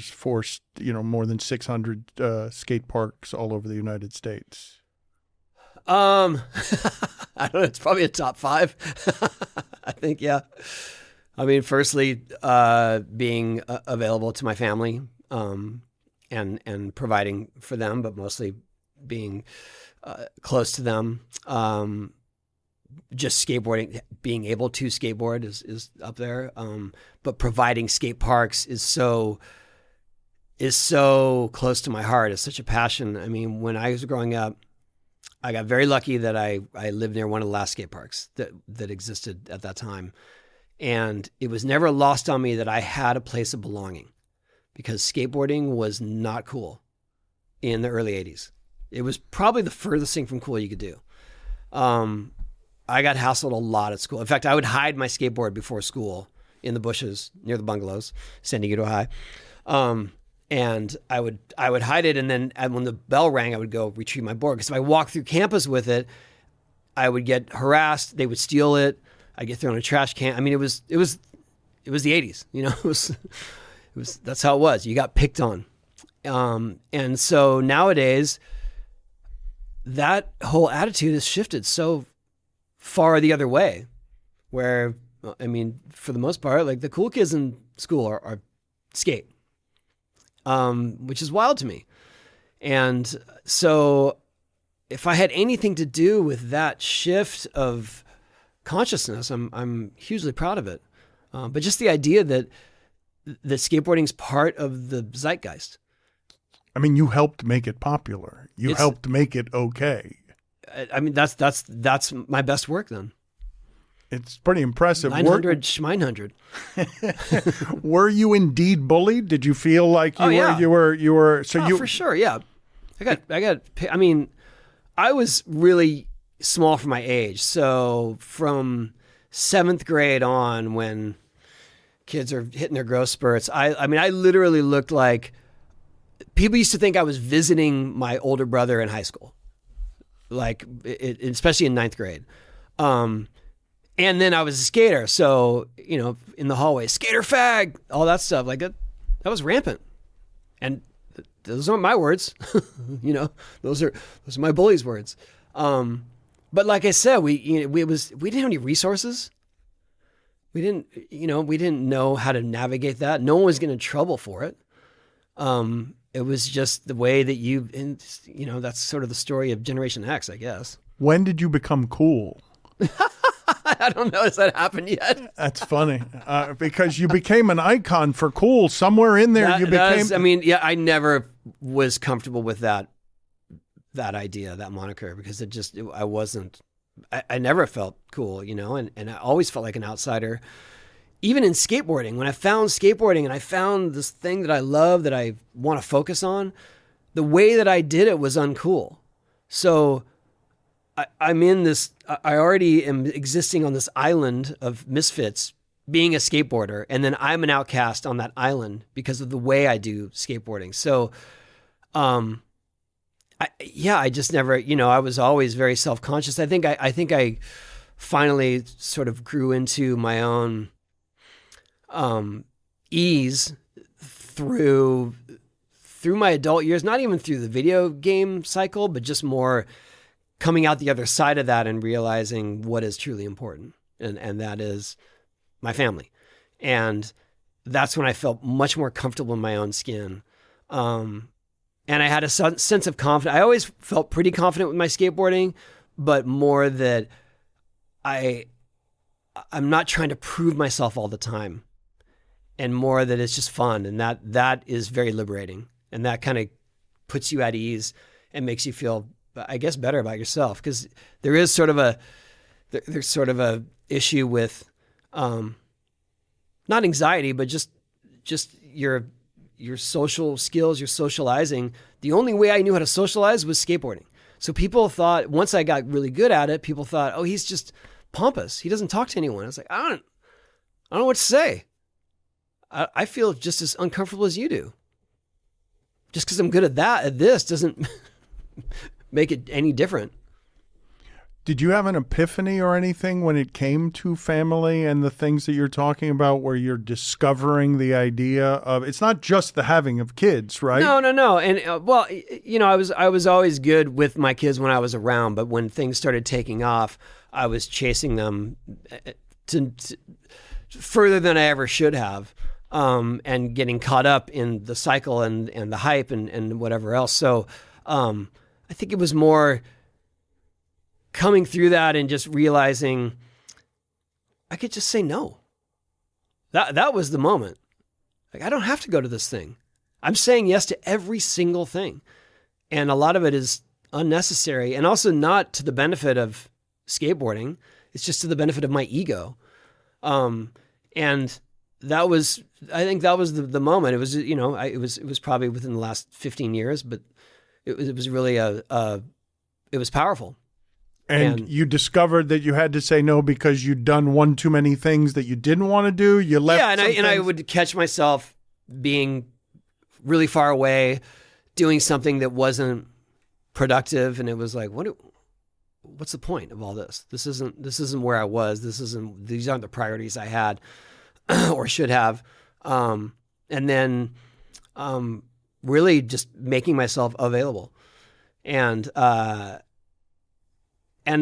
for, you know, more than 600 skate parks all over the United States? I don't know. It's probably a top 5. I think, yeah. I mean, firstly, being available to my family, and providing for them, but mostly being close to them. Just skateboarding, being able to skateboard is up there. But providing skate parks is so close to my heart. It's such a passion. I mean, when I was growing up, I got very lucky that I lived near one of the last skate parks that existed at that time. And it was never lost on me that I had a place of belonging, because skateboarding was not cool in the early 80s. It was probably the furthest thing from cool you could do. I got hassled a lot at school. In fact, I would hide my skateboard before school in the bushes near the bungalows, San Diego High. And I would hide it, and then when the bell rang, I would go retrieve my board. Because if I walked through campus with it, I would get harassed. They would steal it. I'd get thrown in a trash can. I mean, it was the 80s. You know, it was that's how it was. You got picked on, and so nowadays, that whole attitude has shifted so far the other way. Where, I mean, for the most part, like the cool kids in school are skate. Which is wild to me. And so if I had anything to do with that shift of consciousness, I'm hugely proud of it. But just the idea that skateboarding is part of the zeitgeist. I mean, you helped make it popular. You helped make it okay. I mean, that's my best work then. It's pretty impressive. 900 Schmeinhundred. Were you indeed bullied? Did you feel like you were? So for sure, yeah. I mean, I was really small for my age. So from 7th grade on, when kids are hitting their growth spurts, I mean, I literally looked like, people used to think I was visiting my older brother in high school, like especially in 9th grade. And then I was a skater. So, you know, in the hallway, skater fag, all that stuff like that was rampant. And those aren't my words, you know, those are my bullies' words. But like I said, we didn't have any resources. We didn't know how to navigate that. No one was getting in trouble for it. It was just the way that that's sort of the story of Generation X, I guess. When did you become cool? I don't know. Has that happened yet? That's funny because you became an icon for cool. Somewhere in there, I never was comfortable with that idea, that moniker, because I never felt cool, and I always felt like an outsider. Even in skateboarding, when I found skateboarding and I found this thing that I love, that I want to focus on, the way that I did it was uncool. So I'm in this, I already am existing on this island of misfits, being a skateboarder, and then I'm an outcast on that island because of the way I do skateboarding. So, I just never, I was always very self-conscious. I think I finally sort of grew into my own ease through my adult years, not even through the video game cycle, but just more coming out the other side of that and realizing what is truly important. And that is my family. And that's when I felt much more comfortable in my own skin. And I had a sense of confidence. I always felt pretty confident with my skateboarding, but more that I'm not trying to prove myself all the time, and more that it's just fun. And that is very liberating. And that kind of puts you at ease and makes you feel, I guess, better about yourself. Because there's sort of a issue with, not anxiety, but just your social skills, your socializing. The only way I knew how to socialize was skateboarding. So people thought, once I got really good at it, people thought, oh, he's just pompous. He doesn't talk to anyone. I was like, I don't know what to say. I feel just as uncomfortable as you do. Just because I'm good at this doesn't make it any different. Did you have an epiphany or anything when it came to family and the things that you're talking about, where you're discovering the idea of, it's not just the having of kids, right? No. And I was always good with my kids when I was around, but when things started taking off, I was chasing them to further than I ever should have, and getting caught up in the cycle and the hype and whatever else. So I think it was more coming through that and just realizing I could just say no. That was the moment. Like, I don't have to go to this thing. I'm saying yes to every single thing. And a lot of it is unnecessary and also not to the benefit of skateboarding. It's just to the benefit of my ego. And that was, I think that was the moment. It was, it was probably within the last 15 years, but it was really it was powerful. And you discovered that you had to say no because you'd done one too many things that you didn't want to do. You left. Yeah, and I would catch myself being really far away, doing something that wasn't productive, and it was like, what's the point of all this? This isn't where I was. These aren't the priorities I had or should have. And then really just making myself available, and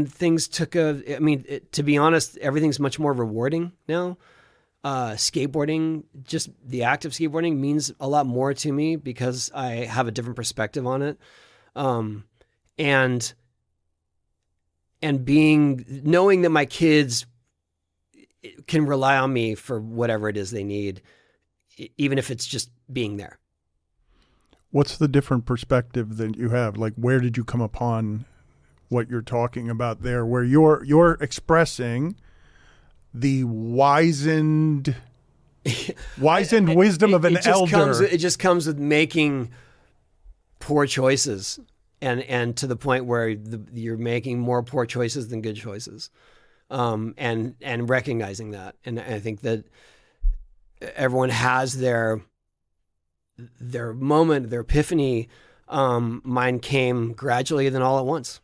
things took to be honest, everything's much more rewarding now. Skateboarding, just the act of skateboarding, means a lot more to me because I have a different perspective on it. And knowing that my kids can rely on me for whatever it is they need, even if it's just being there. What's the different perspective that you have? Like, where did you come upon what you're talking about there, where you're expressing the wizened wisdom of an elder? It just comes with making poor choices, and to the point where you're making more poor choices than good choices, and recognizing that. And I think that everyone has their moment, their epiphany. Mine came gradually, then all at once.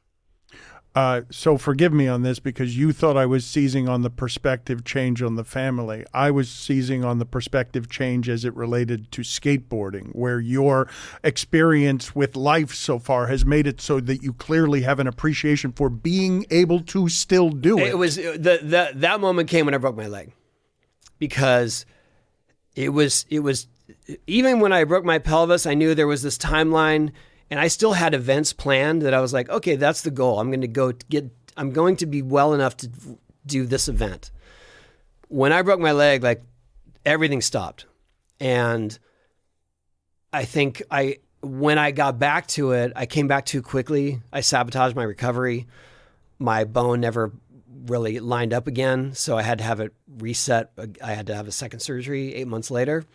So forgive me on this, because you thought I was seizing on the perspective change on the family. I was seizing on the perspective change as it related to skateboarding, where your experience with life so far has made it so that you clearly have an appreciation for being able to still do it. It was that moment came when I broke my leg, because it was even when I broke my pelvis, I knew there was this timeline. And I still had events planned that I was like, okay, that's the goal. I'm going to be well enough do this event. When I broke my leg, like everything stopped. And I think when I got back to it, I came back too quickly. I sabotaged my recovery. My bone never really lined up again. So I had to have it reset. I had to have a second surgery 8 months later.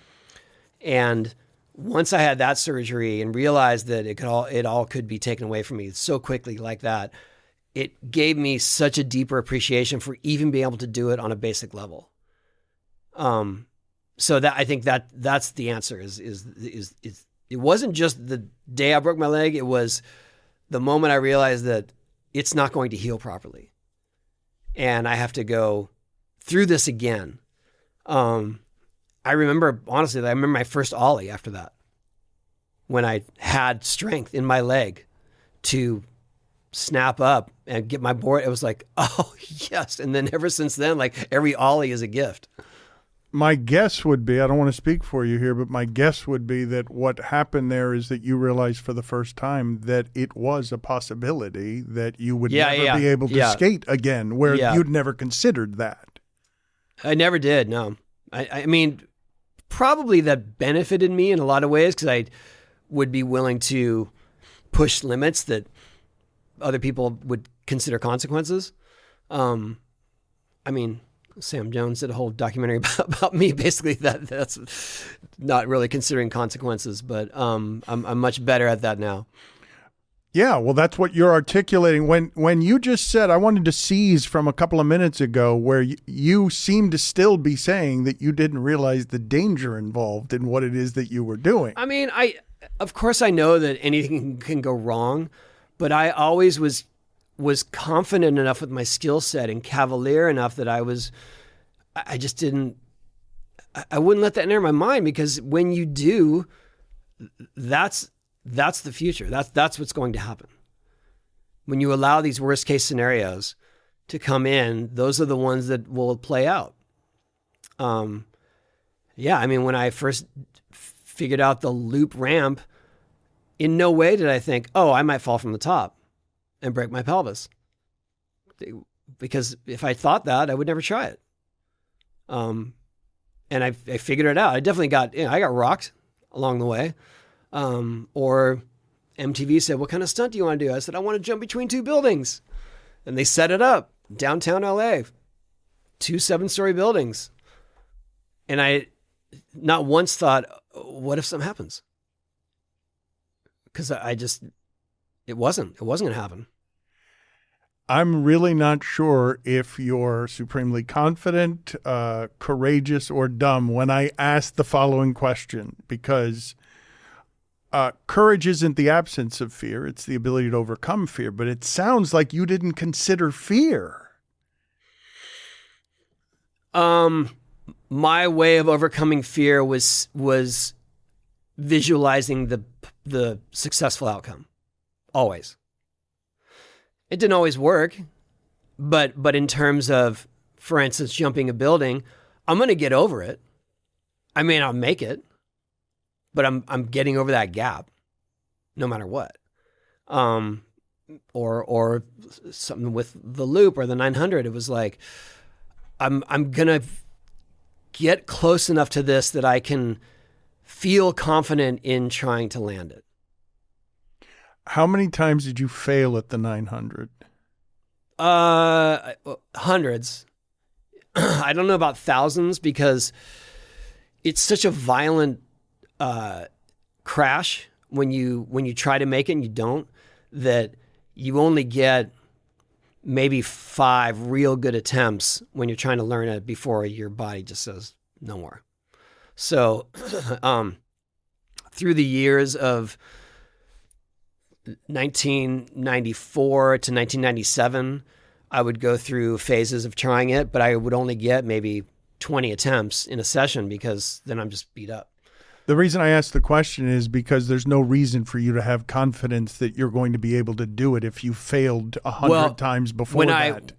And once I had that surgery and realized that it all could be taken away from me so quickly like that, it gave me such a deeper appreciation for even being able to do it on a basic level. So that I think that's the answer is it wasn't just the day I broke my leg. It was the moment I realized that it's not going to heal properly. And I have to go through this again. I remember my first ollie after that, when I had strength in my leg to snap up and get my board. It was like, oh yes. And then ever since then, like every ollie is a gift. My guess would be, I don't want to speak for you here, but my guess would be that what happened there is that you realized for the first time that it was a possibility that you would never be able to skate again, where you'd never considered that. I never did, no. I mean, probably that benefited me in a lot of ways because I would be willing to push limits that other people would consider consequences. I mean, Sam Jones did a whole documentary about me. Basically, that's not really considering consequences, but I'm much better at that now. Yeah, well, that's what you're articulating. When you just said, I wanted to seize from a couple of minutes ago, where you seem to still be saying that you didn't realize the danger involved in what it is that you were doing. I mean, of course I know that anything can go wrong, but I always was confident enough with my skill set and cavalier enough that I wouldn't let that enter my mind, because when you do, that's the future. That's what's going to happen. When you allow these worst case scenarios to come in, those are the ones that will play out. Yeah. I mean, when I first figured out the loop ramp, in no way did I think, oh, I might fall from the top and break my pelvis, because if I thought that, I would never try it. And I figured it out. I definitely I got rocked along the way. Or MTV said, what kind of stunt do you want to do? I said, I want to jump between two buildings. And they set it up downtown LA, 2 7-story buildings. And I not once thought, what if something happens? Because it wasn't going to happen. I'm really not sure if you're supremely confident, courageous, or dumb when I ask the following question, because courage isn't the absence of fear. It's the ability to overcome fear. But it sounds like you didn't consider fear. My way of overcoming fear was visualizing the successful outcome. Always. It didn't always work, but in terms of, for instance, jumping a building, I'm going to get over it. I may not make it, but I'm getting over that gap, no matter what. Or something with the loop or the 900. It was like, I'm going to get close enough to this that I can feel confident in trying to land it. How many times did you fail at the 900? Hundreds. I don't know about thousands, because it's such a violent crash when you try to make it and you don't, that you only get maybe 5 real good attempts when you're trying to learn it before your body just says no more. So through the years of 1994 to 1997, I would go through phases of trying it, but I would only get maybe 20 attempts in a session, because then I'm just beat up. The reason I asked the question is because there's no reason for you to have confidence that you're going to be able to do it if you failed 100 times before that.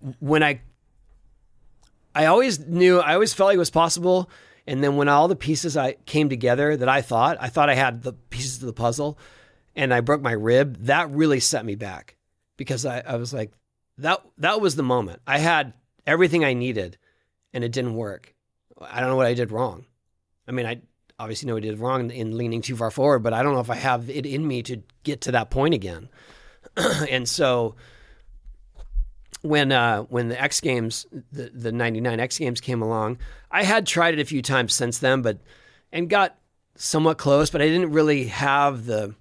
I always felt like it was possible. And then when all the pieces came together that I thought I had the pieces of the puzzle, and I broke my rib, that really set me back, because I was like, that was the moment. I had everything I needed, and it didn't work. I don't know what I did wrong. I mean, I obviously know what I did wrong in leaning too far forward, but I don't know if I have it in me to get to that point again. And so when the X Games, the 99 X Games came along, I had tried it a few times since then, and got somewhat close, but I didn't really have the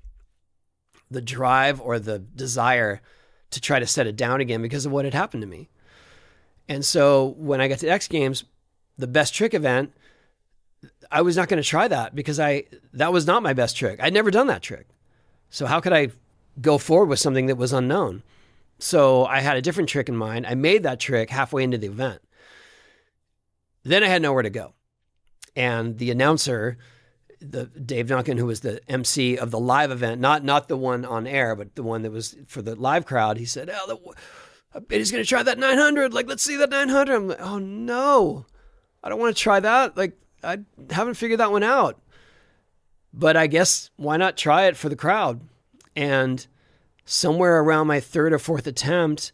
drive or the desire to try to set it down again because of what had happened to me. And so when I got to X Games, the best trick event, I was not going to try that because that was not my best trick. I'd never done that trick. So how could I go forward with something that was unknown? So I had a different trick in mind. I made that trick halfway into the event. Then I had nowhere to go. And the announcer, Dave Duncan, who was the MC of the live event, not the one on air, but the one that was for the live crowd, he said, I bet he's going to try that 900. Like, let's see that 900. I'm like, oh no, I don't want to try that. Like, I haven't figured that one out. But I guess why not try it for the crowd? And somewhere around my third or fourth attempt,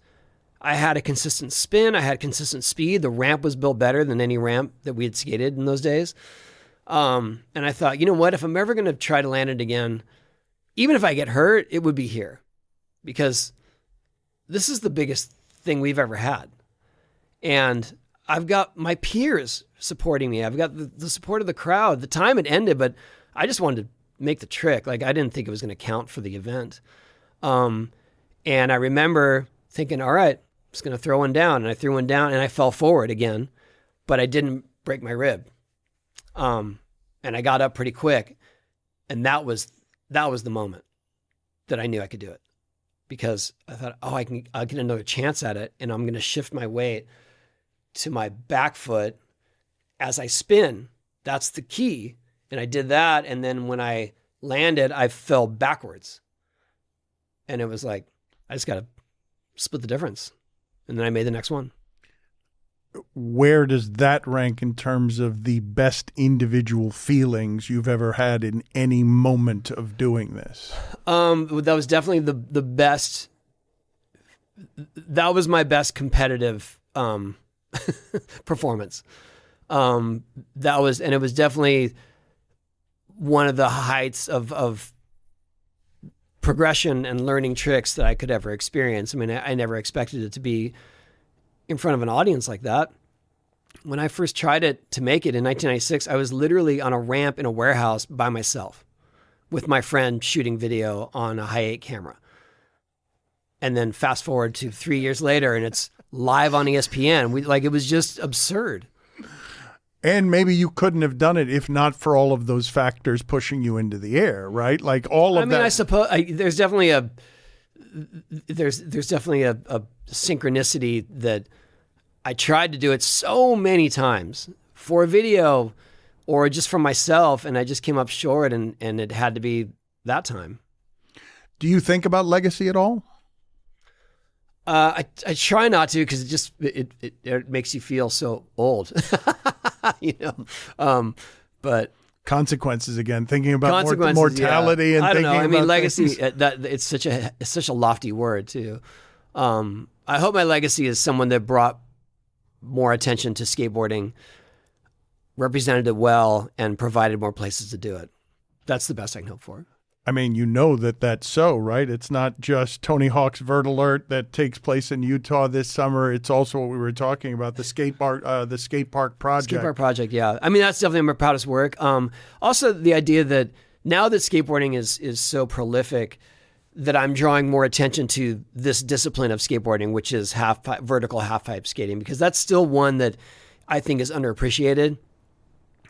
I had a consistent spin. I had consistent speed. The ramp was built better than any ramp that we had skated in those days. And I thought, you know what? If I'm ever going to try to land it again, even if I get hurt, it would be here, because this is the biggest thing we've ever had. And I've got my peers supporting me. I've got the support of the crowd. The time had ended, but I just wanted to make the trick. Like, I didn't think it was going to count for the event. And I remember thinking, all right, I'm just going to throw one down. And I threw one down and I fell forward again, but I didn't break my rib. And I got up pretty quick. And that was the moment that I knew I could do it, because I thought, I'll get another chance at it. And I'm going to shift my weight to my back foot as I spin. That's the key. And I did that. And then when I landed, I fell backwards. And it was like, I just got to split the difference. And then I made the next one. Where does that rank in terms of the best individual feelings you've ever had in any moment of doing this? That was definitely the best. That was my best competitive performance. And it was definitely one of the heights of progression and learning tricks that I could ever experience. I mean, I never expected it to be in front of an audience like that. When I first tried it to make it in 1996, I was literally on a ramp in a warehouse by myself with my friend shooting video on a high 8 camera. And then fast forward to 3 years later and it's live on ESPN. It was just absurd. And maybe you couldn't have done it if not for all of those factors pushing you into the air, right? Like all of that. I mean, I suppose there's definitely a synchronicity that I tried to do it so many times for a video or just for myself, and I just came up short, and it had to be that time. Do you think about legacy at all? I try not to, because it makes you feel so old, you know. But consequences again, thinking about mortality, and I don't know. I mean, legacy. It's such a lofty word too. I hope my legacy is someone that brought more attention to skateboarding, represented it well, and provided more places to do it. That's the best I can hope for. I mean, you know that's so, right? It's not just Tony Hawk's Vert Alert that takes place in Utah this summer. It's also what we were talking about, the Skatepark Project. Skatepark Project, yeah. I mean, that's definitely my proudest work. Also, the idea that now that skateboarding is so prolific, that I'm drawing more attention to this discipline of skateboarding, which is vertical half-pipe skating, because that's still one that I think is underappreciated.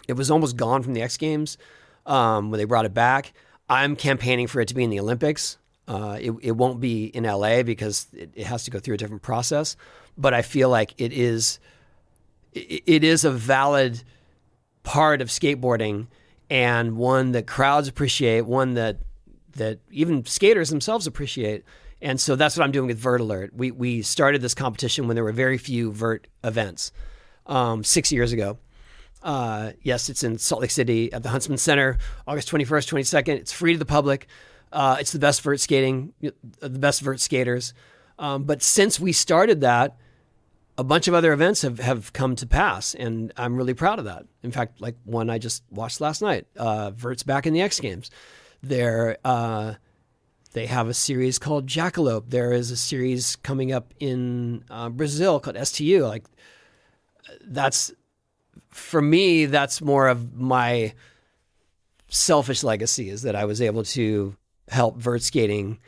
It was almost gone from the X Games when they brought it back. I'm campaigning for it to be in the Olympics. It won't be in LA because it has to go through a different process. But I feel like it is a valid part of skateboarding, and one that crowds appreciate, one that even skaters themselves appreciate. And so that's what I'm doing with Vert Alert. We started this competition when there were very few Vert events 6 years ago. Yes, it's in Salt Lake City at the Huntsman Center, August 21st, 22nd. It's free to the public. It's the best vert skating, the best vert skaters. But since we started that, a bunch of other events have come to pass, and I'm really proud of that. In fact, like one I just watched last night, Vert's back in the X Games. They have a series called Jackalope. There is a series coming up in Brazil called STU. Like that's, for me, that's more of my selfish legacy, is that I was able to help vert skating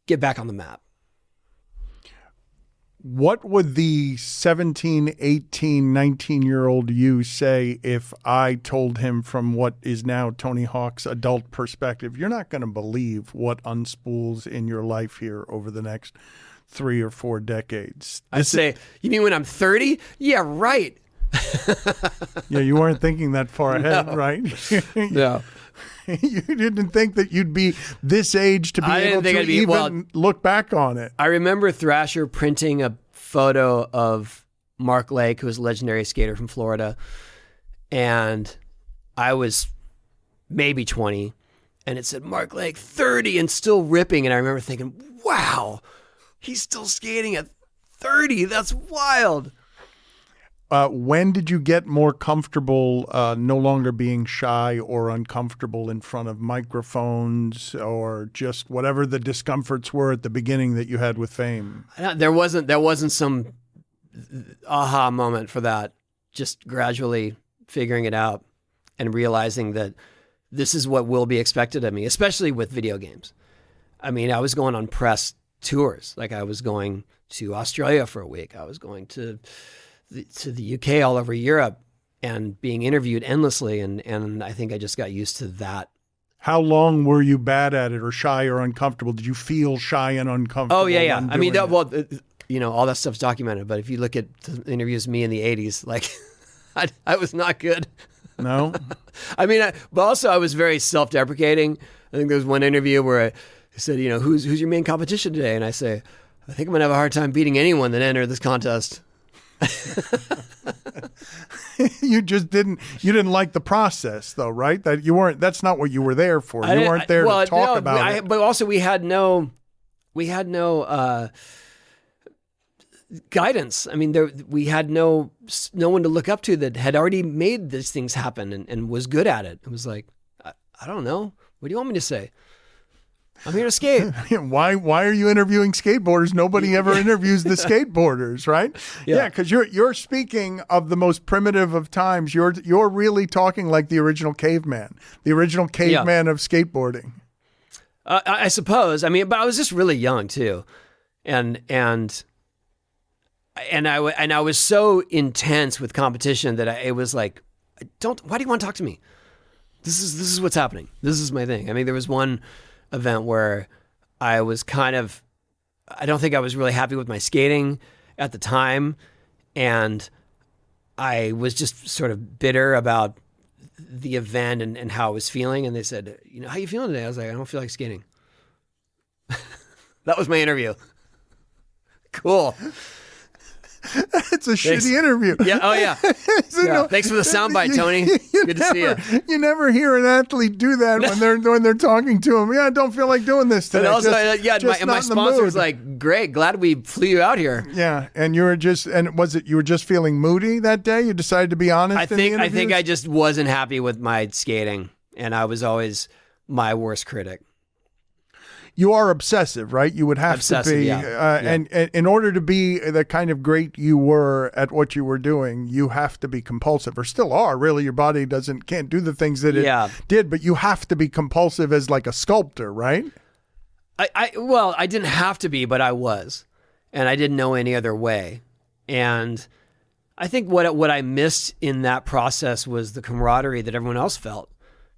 get back on the map. What would the 17, 18, 19-year-old you say if I told him from what is now Tony Hawk's adult perspective, you're not going to believe what unspools in your life here over the next 3 or 4 decades? I'd say, you mean when I'm 30? Yeah, right. Yeah, you weren't thinking that far ahead, No. right? No. You didn't think that you'd be this age to be able to even look back on it. I remember Thrasher printing a photo of Mark Lake, who was a legendary skater from Florida, and I was maybe 20, and it said Mark Lake 30 and still ripping, and I remember thinking, wow, he's still skating at 30. That's wild. When did you get more comfortable no longer being shy or uncomfortable in front of microphones, or just whatever the discomforts were at the beginning that you had with fame? There wasn't some aha moment for that. Just gradually figuring it out and realizing that this is what will be expected of me, especially with video games. I mean, I was going on press tours. Like I was going to Australia for a week. I was going to the UK, all over Europe, and being interviewed endlessly. And I think I just got used to that. How long were you bad at it, or shy or uncomfortable? Did you feel shy and uncomfortable? Oh, yeah. I mean, all that stuff's documented. But if you look at the interviews of me in the 80s, like I was not good. No? I mean, but also I was very self-deprecating. I think there was one interview where I said, who's your main competition today? And I say, I think I'm going to have a hard time beating anyone that entered this contest. You didn't like the process though, right? That's not what you were there for. You weren't there to talk about it. But also we had no guidance. I mean, we had no one to look up to that had already made these things happen and was good at it. It was like, I don't know. What do you want me to say? I'm here to skate. Why are you interviewing skateboarders? Nobody ever interviews the skateboarders, right? Yeah, because you're speaking of the most primitive of times. You're really talking like the original caveman of skateboarding. I suppose. I mean, but I was just really young too, and I was so intense with competition that it was like, why do you want to talk to me? This is what's happening. This is my thing. I mean, there was one event where I don't think I was really happy with my skating at the time. And I was just sort of bitter about the event and how I was feeling. And they said, how you feeling today? I was like, I don't feel like skating. That was my interview. Cool. It's a shitty interview. Yeah. Oh, yeah. Thanks for the soundbite, Tony. Good to see you. You never hear an athlete do that when they're talking to him. Yeah, I don't feel like doing this today. And also, my sponsor was like, "Great, glad we flew you out here." Yeah, and you were just feeling moody that day? You decided to be honest. I think I just wasn't happy with my skating, and I was always my worst critic. You are obsessive, right? You would have to be. Yeah. And in order to be the kind of great you were at what you were doing, you have to be compulsive, or still are, really. Your body can't do the things that it did, but you have to be compulsive as like a sculptor, right? I didn't have to be, but I was. And I didn't know any other way. And I think what I missed in that process was the camaraderie that everyone else felt,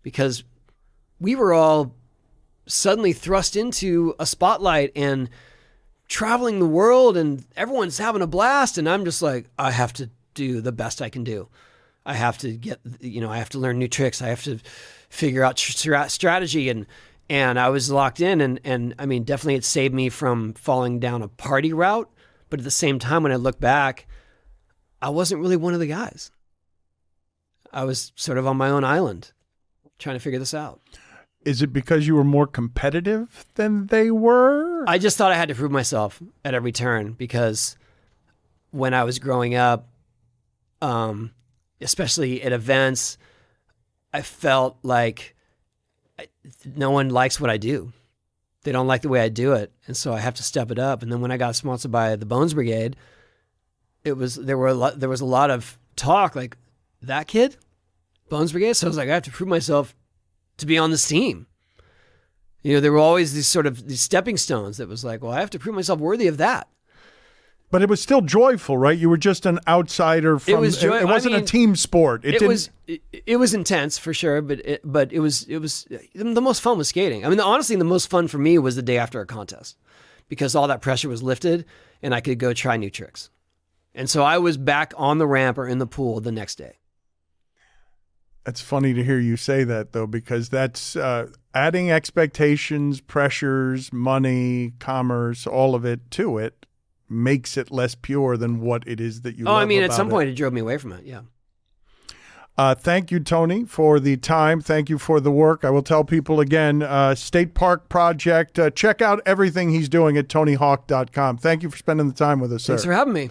because we were all suddenly thrust into a spotlight and traveling the world, and everyone's having a blast. And I'm just like, I have to do the best I can do. I have to I have to learn new tricks. I have to figure out strategy. And I was locked in. And I mean, definitely it saved me from falling down a party route. But at the same time, when I look back, I wasn't really one of the guys. I was sort of on my own island trying to figure this out. Is it because you were more competitive than they were? I just thought I had to prove myself at every turn, because when I was growing up, especially at events, I felt like no one likes what I do. They don't like the way I do it. And so I have to step it up. And then when I got sponsored by the Bones Brigade, there was a lot of talk like, that kid, Bones Brigade. So I was like, I have to prove myself to be on this team. There were always these stepping stones that was like, well, I have to prove myself worthy of that. But it was still joyful, right? You were just an outsider from. It wasn't a team sport. It was intense for sure, but it was the most fun was skating. I mean, honestly, the most fun for me was the day after a contest, because all that pressure was lifted and I could go try new tricks. And so I was back on the ramp or in the pool the next day. That's funny to hear you say that, though, because that's adding expectations, pressures, money, commerce, all of it to it makes it less pure than what it is that you love. I mean, at some point it drove me away from it, yeah. Thank you, Tony, for the time. Thank you for the work. I will tell people again, Skatepark Project. Check out everything he's doing at TonyHawk.com. Thank you for spending the time with us, sir. Thanks for having me.